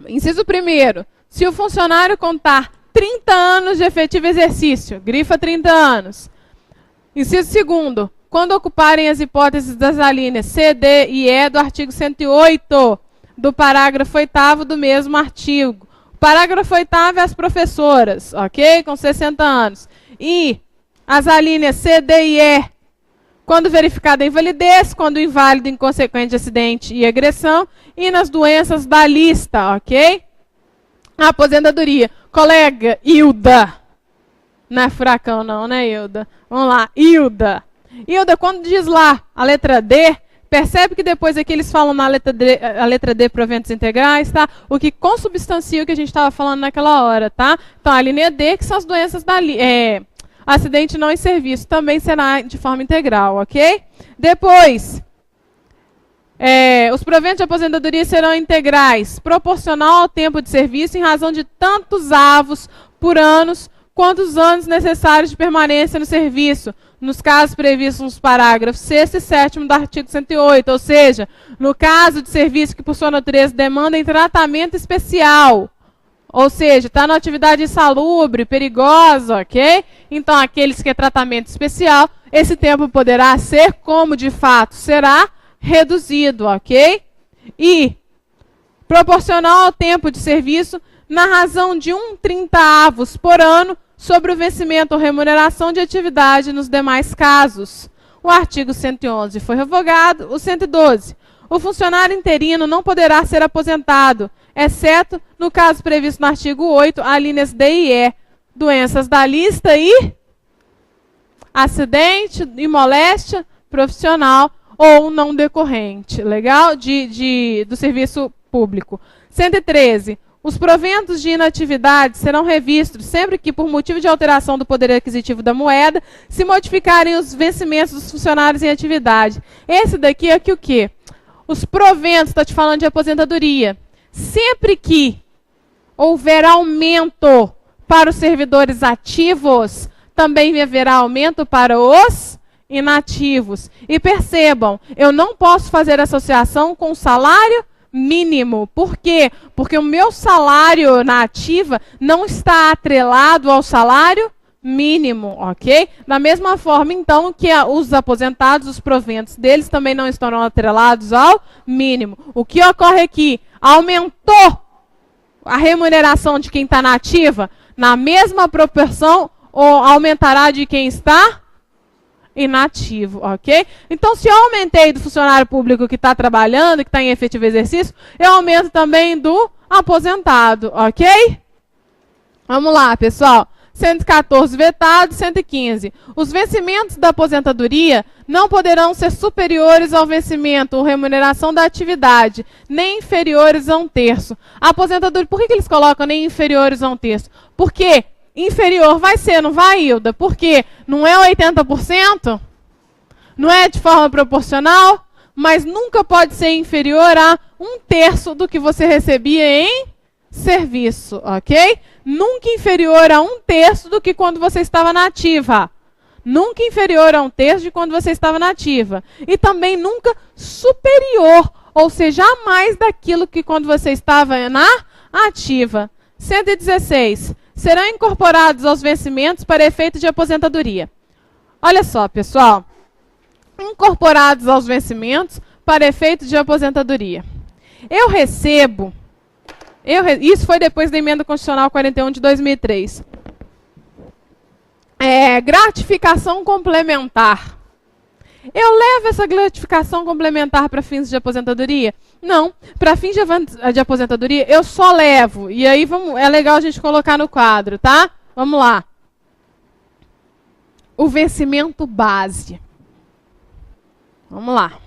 Inciso 1º. Se o funcionário contar 30 anos de efetivo exercício, grifa 30 anos. Inciso 2º. Quando ocuparem as hipóteses das alíneas C, D e E do artigo 108, do parágrafo 8º do mesmo artigo. O parágrafo 8º é as professoras, ok? Com 60 anos. E as alíneas C, D e E, quando verificada a invalidez, quando inválido inconsequente de acidente e agressão, e nas doenças da lista, ok? A aposentadoria. Colega Hilda. Não é furacão não, né, Hilda? Vamos lá, Hilda. Hilda, quando diz lá a letra D, percebe que depois aqui eles falam na letra D proventos integrais, tá? O que consubstancia o que a gente estava falando naquela hora, tá? Então, a linha D, que são as doenças da acidente não em serviço, também será de forma integral, ok? Depois, os proventos de aposentadoria serão integrais, proporcional ao tempo de serviço, em razão de tantos avos por anos, quanto os anos necessários de permanência no serviço, nos casos previstos nos parágrafos 6º e 7º do artigo 108, ou seja, no caso de serviço que por sua natureza demanda em tratamento especial, ou seja, está na atividade insalubre, perigosa, ok? Então, aqueles que é tratamento especial, esse tempo poderá ser, como de fato será, reduzido, ok? E proporcional ao tempo de serviço, na razão de 1/30 por ano, sobre o vencimento ou remuneração de atividade nos demais casos. O artigo 111 foi revogado. O 112. O funcionário interino não poderá ser aposentado, exceto no caso previsto no artigo 8, alíneas D e E, doenças da lista e acidente e moléstia profissional ou não decorrente, legal? Do serviço público. 113. Os proventos de inatividade serão revistos sempre que, por motivo de alteração do poder aquisitivo da moeda, se modificarem os vencimentos dos funcionários em atividade. Esse daqui é que o quê? Os proventos, está te falando de aposentadoria. Sempre que houver aumento para os servidores ativos, também haverá aumento para os inativos. E percebam, eu não posso fazer associação com o salário mínimo. Por quê? Porque o meu salário na ativa não está atrelado ao salário mínimo, ok? Da mesma forma, então, que os aposentados, os proventos deles também não estarão atrelados ao mínimo. O que ocorre aqui? Aumentou a remuneração de quem está na ativa na mesma proporção ou aumentará de quem está inativo, ok? Então, se eu aumentei do funcionário público que está trabalhando, que está em efetivo exercício, eu aumento também do aposentado, ok? Vamos lá, pessoal. 114 vetado, 115. Os vencimentos da aposentadoria não poderão ser superiores ao vencimento ou remuneração da atividade, nem inferiores a 1/3. A aposentadoria, por que eles colocam nem inferiores a 1/3? Porque inferior vai ser, não vai, Hilda? Porque não é 80%, não é de forma proporcional, mas nunca pode ser inferior a 1/3 do que você recebia em serviço, ok? Nunca inferior a 1/3 do que quando você estava na ativa. Nunca inferior a 1/3 de quando você estava na ativa. E também nunca superior, ou seja, a mais daquilo que quando você estava na ativa. 116. Serão incorporados aos vencimentos para efeito de aposentadoria. Olha só, pessoal. Incorporados aos vencimentos para efeito de aposentadoria. Eu recebo... Isso foi depois da Emenda Constitucional 41 de 2003. Gratificação complementar. Eu levo essa gratificação complementar para fins de aposentadoria? Não. Para fins de aposentadoria, eu só levo. E aí é legal a gente colocar no quadro, tá? Vamos lá. O vencimento base. Vamos lá.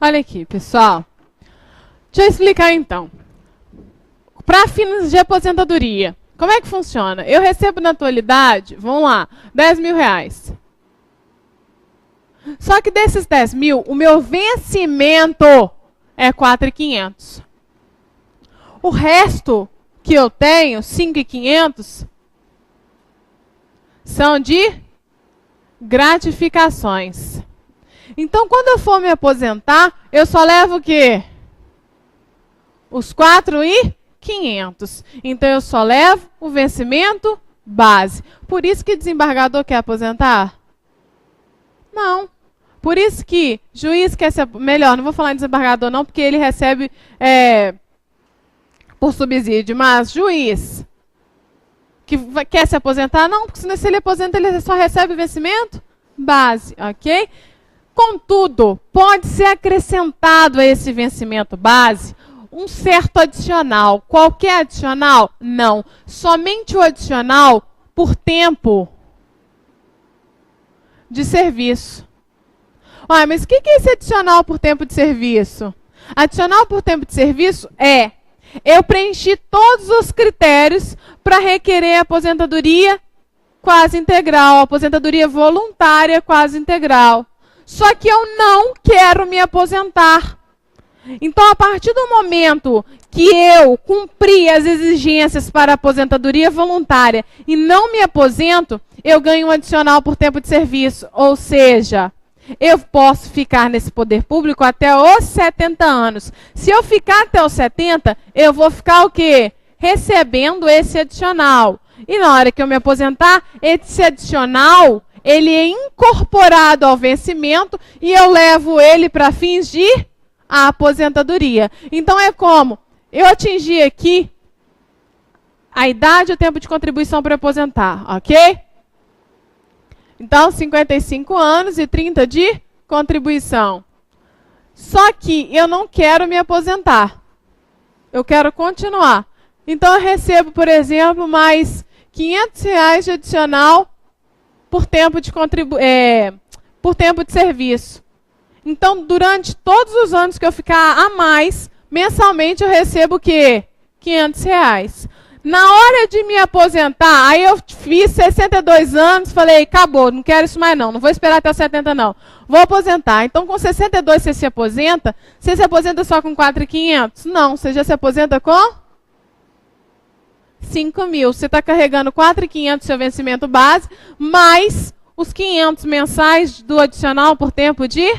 Olha aqui, pessoal. Deixa eu explicar então. Para fins de aposentadoria, como é que funciona? Eu recebo na atualidade, vamos lá, 10 mil reais. Só que desses 10 mil, o meu vencimento é 4.500. O resto que eu tenho, 5.500, são de gratificações. Então, quando eu for me aposentar, eu só levo o quê? Os 4.500. Então, eu só levo o vencimento base. Por isso que desembargador quer aposentar? Não. Por isso que juiz quer ser... Melhor, não vou falar em desembargador não, porque ele recebe por subsídio. Mas juiz que quer se aposentar? Não, porque senão se ele aposenta, ele só recebe vencimento base, ok? Contudo, pode ser acrescentado a esse vencimento base um certo adicional. Qualquer adicional? Não. Somente o adicional por tempo de serviço. Olha, mas o que é esse adicional por tempo de serviço? Adicional por tempo de serviço é: eu preenchi todos os critérios para requerer aposentadoria quase integral, aposentadoria voluntária quase integral. Só que eu não quero me aposentar. Então, a partir do momento que eu cumpri as exigências para a aposentadoria voluntária e não me aposento, eu ganho um adicional por tempo de serviço. Ou seja, eu posso ficar nesse poder público até os 70 anos. Se eu ficar até os 70, eu vou ficar o quê? Recebendo esse adicional. E na hora que eu me aposentar, esse adicional, ele é incorporado ao vencimento e eu levo ele para fins de aposentadoria. Então é como eu atingi aqui a idade e o tempo de contribuição para aposentar, ok? Então, 55 anos e 30 de contribuição. Só que eu não quero me aposentar. Eu quero continuar. Então, eu recebo, por exemplo, mais R$500 de adicional por tempo de, por tempo de serviço. Então, durante todos os anos que eu ficar a mais, mensalmente eu recebo o quê? R$500. Na hora de me aposentar, aí eu fiz 62 anos, falei, acabou, não quero isso mais não vou esperar até os 70 não. Vou aposentar. Então, com 62 você se aposenta só com 4.500? Não, você já se aposenta com 5.000. Você está carregando 4.500 seu vencimento base, mais os 500 mensais do adicional por tempo de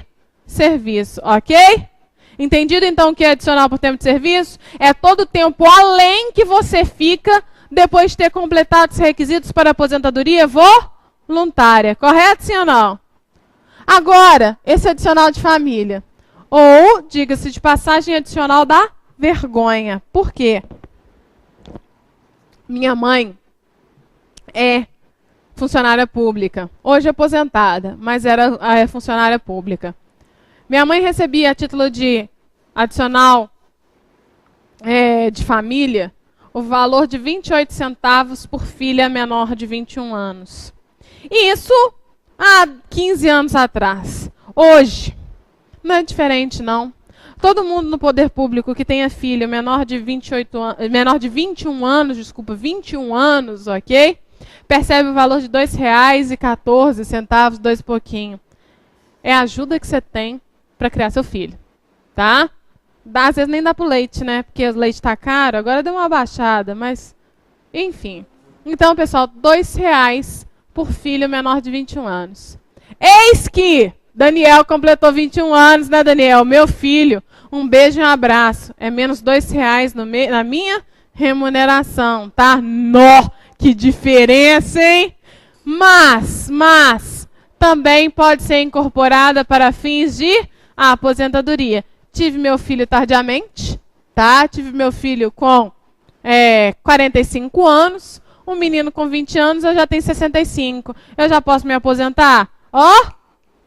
serviço, ok? Entendido, então, o que é adicional por tempo de serviço? É todo o tempo além que você fica depois de ter completado os requisitos para aposentadoria voluntária. Correto, sim ou não? Agora, esse adicional de família. Ou, diga-se de passagem, adicional da vergonha. Por quê? Minha mãe é funcionária pública. Hoje é aposentada, mas era funcionária pública. Minha mãe recebia a título de adicional de família o valor de 28 centavos por filha menor de 21 anos. E isso há 15 anos atrás. Hoje, não é diferente, não. Todo mundo no poder público que tenha filho menor de 21 anos, ok? Percebe o valor de R$ 2,14, dois e pouquinho. É a ajuda que você tem para criar seu filho, tá? Às vezes nem dá pro leite, né? Porque o leite tá caro, agora deu uma baixada, mas enfim. Então, pessoal, R$2 por filho menor de 21 anos. Eis que Daniel completou 21 anos, né, Daniel? Meu filho, um beijo e um abraço. É menos R$2 na minha remuneração, tá? Nó, que diferença, hein? Mas também pode ser incorporada para fins de aposentadoria. Tive meu filho tardiamente, tá? Tive meu filho com 45 anos, um menino com 20 anos, eu já tenho 65. Eu já posso me aposentar? Ó,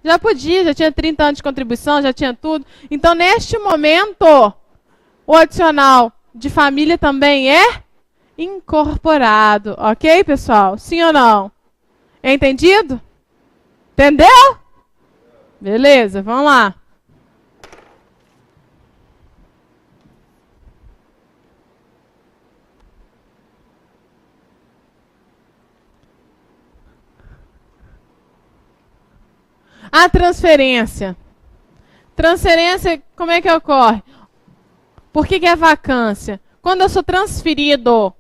já podia, já tinha 30 anos de contribuição, já tinha tudo. Então, neste momento, o adicional de família também é incorporado. Ok, pessoal? Sim ou não? Entendido? Entendeu? Beleza, vamos lá. A transferência. Transferência, como é que ocorre? Por que é vacância? Quando eu sou transferido,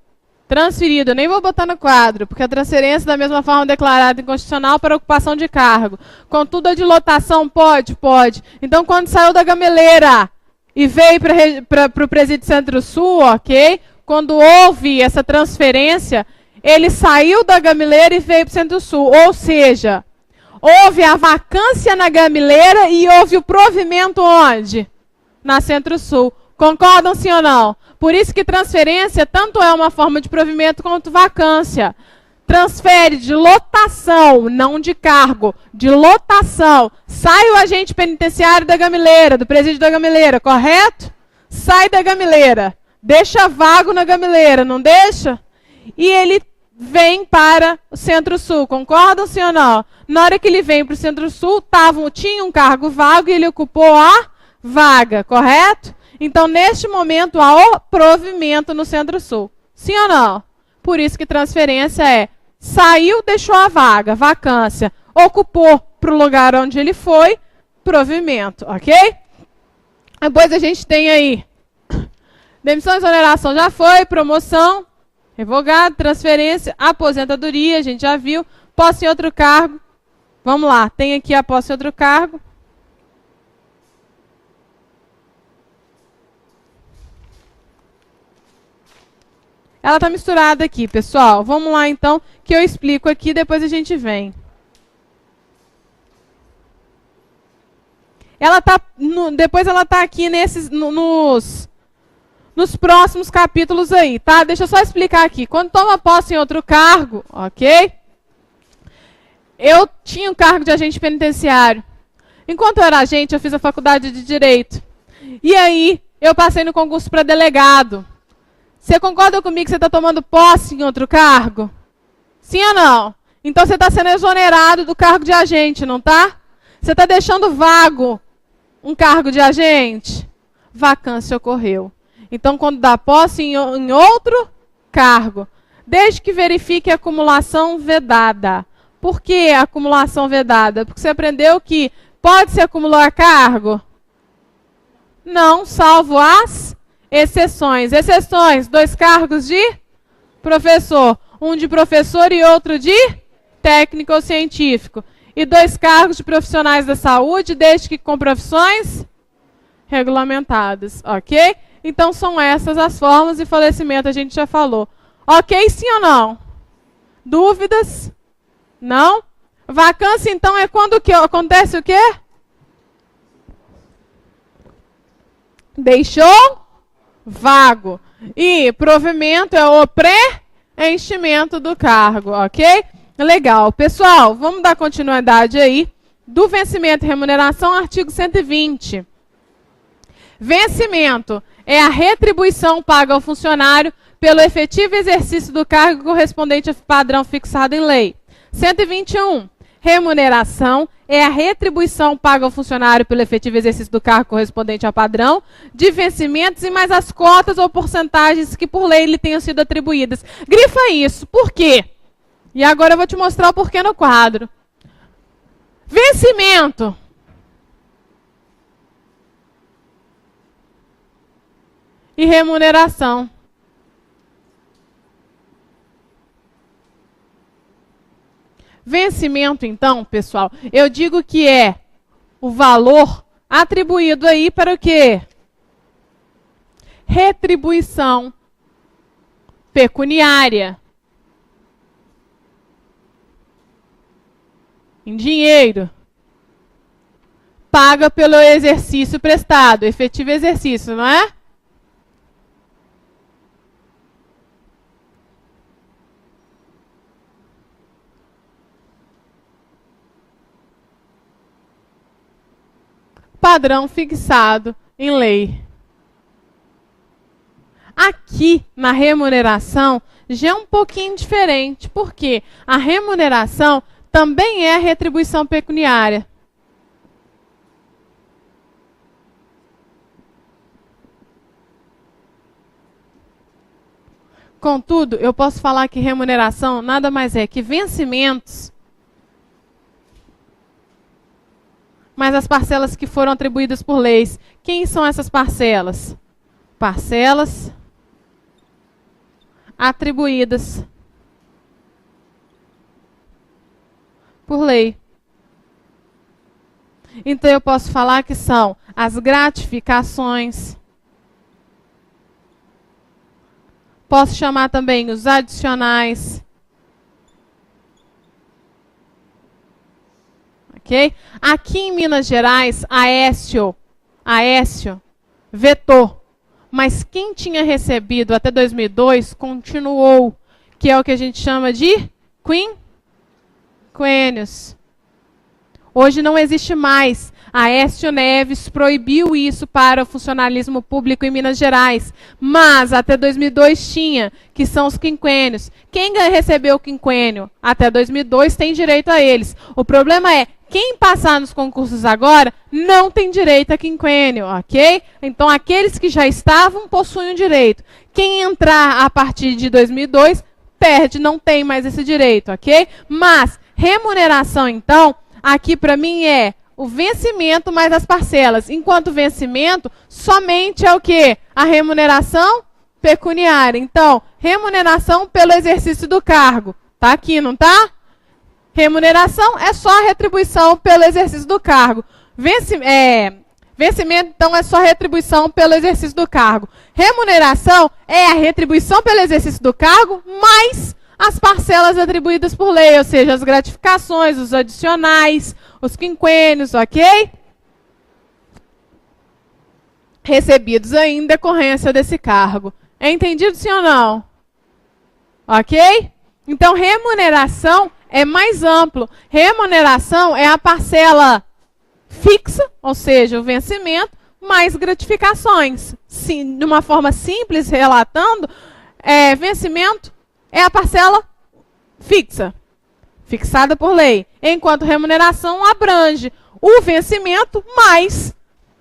eu nem vou botar no quadro, porque a transferência, da mesma forma declarada inconstitucional para ocupação de cargo. Contudo, a de lotação pode? Pode. Então, quando saiu da Gameleira e veio para o Presídio Centro-Sul, ok? Quando houve essa transferência, ele saiu da Gameleira e veio para o Centro-Sul. Ou seja, houve a vacância na Gameleira e houve o provimento onde? Na Centro-Sul. Concordam, sim ou não? Por isso que transferência tanto é uma forma de provimento quanto vacância. Transfere de lotação, não de cargo, de lotação. Sai o agente penitenciário da Gameleira, do presídio da Gameleira, correto? sai da gamileira. Deixa vago na gamileira, não deixa? E ele vem para o Centro-Sul, concordam sim ou não? Na hora que ele vem para o Centro-Sul, tinha um cargo vago e ele ocupou a vaga, correto? Então, neste momento, há o provimento no Centro-Sul. Sim ou não? Por isso que transferência é saiu, deixou a vaga, vacância, ocupou para o lugar onde ele foi, provimento, ok? Depois a gente tem aí demissão e exoneração já foi, promoção, revogado, transferência, aposentadoria, a gente já viu, posse em outro cargo. Vamos lá, tem aqui a posse em outro cargo. Ela está misturada aqui, pessoal. Vamos lá, então, que eu explico aqui, depois a gente vem. Depois ela está aqui nos próximos capítulos aí, tá? Deixa eu só explicar aqui. Quando toma posse em outro cargo, ok? Eu tinha um cargo de agente penitenciário. Enquanto eu era agente, eu fiz a faculdade de Direito. E aí, eu passei no concurso para delegado. Você concorda comigo que você está tomando posse em outro cargo? Sim ou não? Então você está sendo exonerado do cargo de agente, não está? Você está deixando vago um cargo de agente? Vacância ocorreu. Então, quando dá posse em outro cargo, desde que verifique a acumulação vedada. Por que a acumulação vedada? Porque você aprendeu que pode-se acumular cargo? Não, salvo as exceções. Exceções, 2 cargos de professor. Um de professor e outro de técnico ou científico. E 2 cargos de profissionais da saúde, desde que com profissões regulamentadas. Ok? Então, são essas as formas de falecimento, a gente já falou. Ok, sim ou não? Dúvidas? Não? Vacância, então, é quando que acontece o quê? Deixou vago. E provimento é o preenchimento do cargo, ok? Legal. Pessoal, vamos dar continuidade aí. Do vencimento e remuneração, artigo 120. Vencimento é a retribuição paga ao funcionário pelo efetivo exercício do cargo correspondente ao padrão fixado em lei. 121. Remuneração é a retribuição paga ao funcionário pelo efetivo exercício do cargo correspondente ao padrão de vencimentos e mais as cotas ou porcentagens que por lei lhe tenham sido atribuídas. Grifa isso. Por quê? E agora eu vou te mostrar o porquê no quadro. Vencimento. E remuneração. Vencimento, então, pessoal, eu digo que é o valor atribuído aí para o quê? Retribuição pecuniária. Em dinheiro. Paga pelo exercício prestado, efetivo exercício, não é? Padrão fixado em lei. Aqui, na remuneração, já é um pouquinho diferente. Por quê? A remuneração também é retribuição pecuniária. Contudo, eu posso falar que remuneração nada mais é que vencimentos, mas as parcelas que foram atribuídas por leis. Quem são essas parcelas? Parcelas atribuídas por lei. Então eu posso falar que são as gratificações. Posso chamar também os adicionais. Okay? Aqui em Minas Gerais, Aécio vetou. Mas quem tinha recebido até 2002 continuou, que é o que a gente chama de quinquênios. Hoje não existe mais. Aécio Neves proibiu isso para o funcionalismo público em Minas Gerais. Mas até 2002 tinha, que são os quinquênios. Quem recebeu o quinquênio até 2002 tem direito a eles. O problema é, quem passar nos concursos agora não tem direito a quinquênio, ok? Então aqueles que já estavam possuem o direito. Quem entrar a partir de 2002 perde, não tem mais esse direito, ok? Mas remuneração, então, aqui para mim é o vencimento mais as parcelas. Enquanto vencimento, somente é o quê? A remuneração pecuniária. Então, remuneração pelo exercício do cargo. Tá aqui, não tá? Remuneração é só a retribuição pelo exercício do cargo. Vencimento, então, é só retribuição pelo exercício do cargo. Remuneração é a retribuição pelo exercício do cargo, mais as parcelas atribuídas por lei, ou seja, as gratificações, os adicionais, os quinquênios, ok? Recebidos em decorrência desse cargo. É entendido, sim ou não? Ok? Então, remuneração é mais amplo. Remuneração é a parcela fixa, ou seja, o vencimento, mais gratificações. Sim, de uma forma simples, relatando, vencimento é a parcela fixa, fixada por lei. Enquanto remuneração abrange o vencimento mais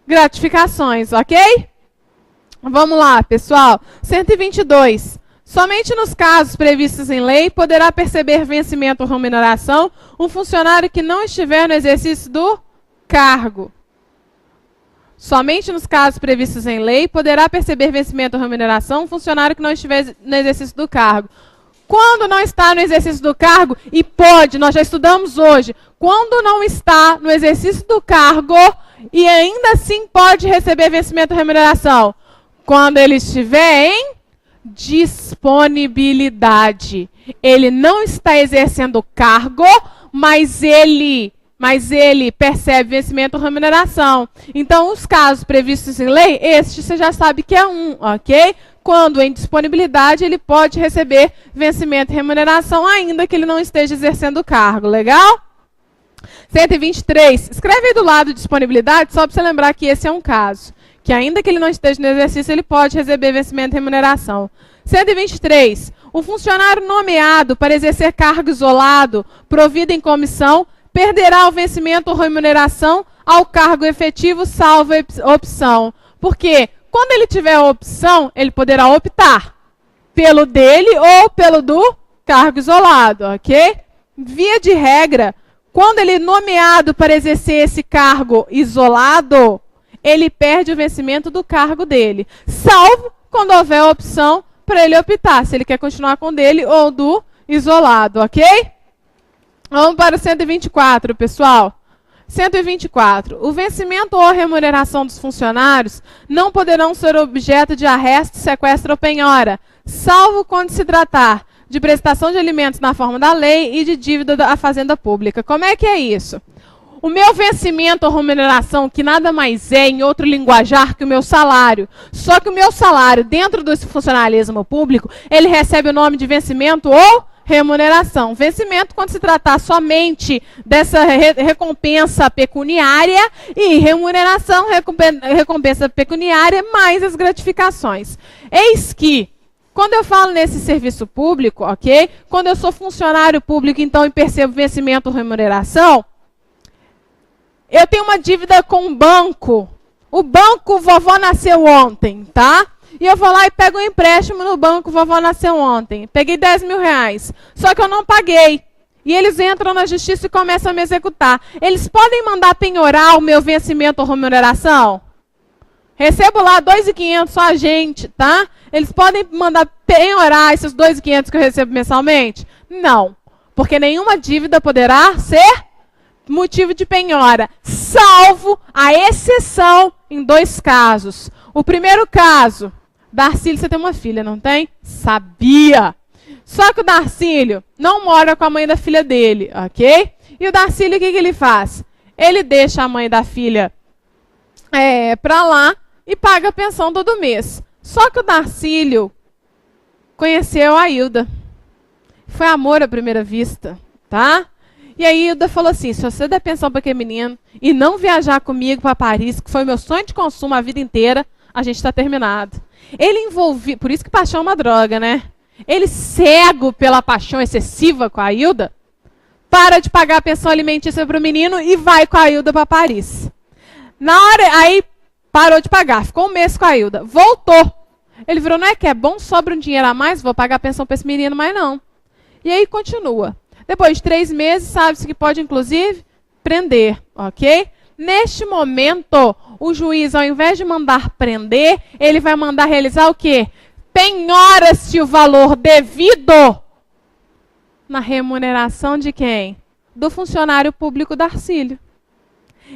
gratificações, ok? Vamos lá, pessoal. 122. Somente nos casos previstos em lei poderá perceber vencimento ou remuneração um funcionário que não estiver no exercício do cargo. Somente nos casos previstos em lei poderá perceber vencimento ou remuneração um funcionário que não estiver no exercício do cargo. Quando não está no exercício do cargo, e pode, nós já estudamos hoje, quando não está no exercício do cargo e ainda assim pode receber vencimento ou remuneração, quando ele estiver em disponibilidade. Ele não está exercendo o cargo, mas ele percebe vencimento ou remuneração. Então, os casos previstos em lei, este você já sabe que é um, ok? Quando em disponibilidade, ele pode receber vencimento e remuneração, ainda que ele não esteja exercendo o cargo. Legal? 123. Escreve aí do lado disponibilidade, só para você lembrar que esse é um caso. Que ainda que ele não esteja no exercício, ele pode receber vencimento e remuneração. 123. O funcionário nomeado para exercer cargo isolado, provido em comissão, perderá o vencimento ou remuneração ao cargo efetivo, salvo opção. Por quê? Quando ele tiver a opção, ele poderá optar pelo dele ou pelo do cargo isolado, ok? Via de regra, quando ele é nomeado para exercer esse cargo isolado, ele perde o vencimento do cargo dele, salvo quando houver a opção para ele optar, se ele quer continuar com o dele ou do isolado, ok? Vamos para o 124, pessoal. 124. O vencimento ou a remuneração dos funcionários não poderão ser objeto de arresto, sequestro ou penhora, salvo quando se tratar de prestação de alimentos na forma da lei e de dívida da fazenda pública. Como é que é isso? O meu vencimento ou remuneração, que nada mais é, em outro linguajar, que o meu salário. Só que o meu salário, dentro do funcionalismo público, ele recebe o nome de vencimento ou remuneração. Vencimento quando se tratar somente dessa recompensa pecuniária e remuneração, recompensa pecuniária mais as gratificações. Eis que, quando eu falo nesse serviço público, ok? Quando eu sou funcionário público, então, e percebo vencimento ou remuneração, eu tenho uma dívida com o banco. O banco vovó nasceu ontem, tá? E eu vou lá e pego um empréstimo no banco, vovó nasceu ontem. Peguei 10 mil reais. Só que eu não paguei. E eles entram na justiça e começam a me executar. Eles podem mandar penhorar o meu vencimento ou remuneração? Recebo lá 2.500 só a gente, tá? Eles podem mandar penhorar esses 2.500 que eu recebo mensalmente? Não. Porque nenhuma dívida poderá ser motivo de penhora, salvo a exceção em 2 casos. O primeiro caso, Darcílio, você tem uma filha, não tem? Sabia! Só que o Darcílio não mora com a mãe da filha dele, ok? E o Darcílio, o que ele faz? Ele deixa a mãe da filha pra lá e paga a pensão todo mês. Só que o Darcílio conheceu a Hilda. Foi amor à primeira vista, tá? E aí a Hilda falou assim, se você der pensão para aquele menino e não viajar comigo para Paris, que foi meu sonho de consumo a vida inteira, a gente está terminado. Ele envolvido, por isso que paixão é uma droga, né? Ele cego pela paixão excessiva com a Hilda, para de pagar a pensão alimentícia para o menino e vai com a Hilda para Paris. Na hora, aí parou de pagar, ficou um mês com a Hilda, voltou. Ele virou, não é que é bom, sobra um dinheiro a mais, vou pagar a pensão para esse menino, mas não. E aí continua. Depois de 3 meses, sabe-se que pode, inclusive, prender, ok? Neste momento, o juiz, ao invés de mandar prender, ele vai mandar realizar o quê? Penhora-se o valor devido na remuneração de quem? Do funcionário público Darcílio.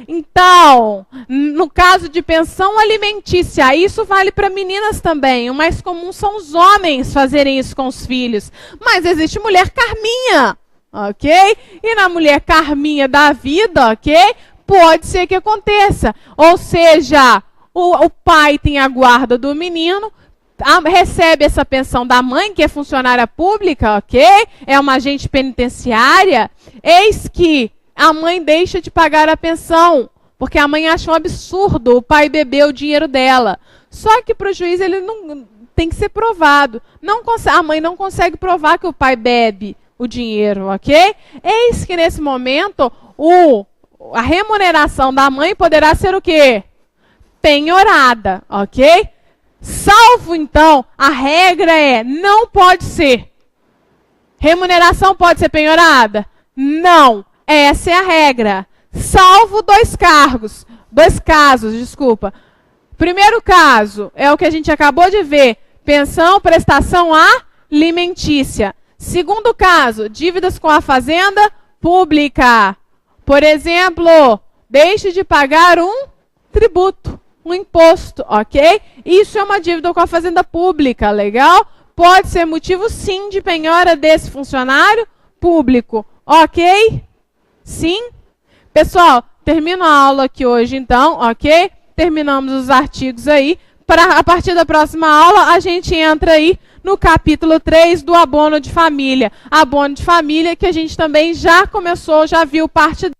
Então, no caso de pensão alimentícia, isso vale para meninas também. O mais comum são os homens fazerem isso com os filhos. Mas existe mulher carminha, ok? E na mulher carminha da vida, ok? Pode ser que aconteça. Ou seja, o pai tem a guarda do menino, recebe essa pensão da mãe, que é funcionária pública, ok? É uma agente penitenciária. Eis que a mãe deixa de pagar a pensão, porque a mãe acha um absurdo o pai beber o dinheiro dela. Só que para o juiz ele não tem que ser provado. A mãe não consegue provar que o pai bebe o dinheiro, ok? Eis que nesse momento a remuneração da mãe poderá ser o quê? Penhorada, ok? Salvo, então, a regra é, não pode ser. Remuneração pode ser penhorada? Não. Essa é a regra. Salvo 2 casos, desculpa. Primeiro caso é o que a gente acabou de ver. Pensão, prestação alimentícia. Segundo caso, dívidas com a fazenda pública. Por exemplo, deixe de pagar um tributo, um imposto, ok? Isso é uma dívida com a fazenda pública, legal? Pode ser motivo, sim, de penhora desse funcionário público, ok? Sim? Pessoal, termino a aula aqui hoje, então, ok? Terminamos os artigos aí. A partir da próxima aula, a gente entra aí no capítulo 3 do abono de família. Abono de família que a gente também já começou, já viu parte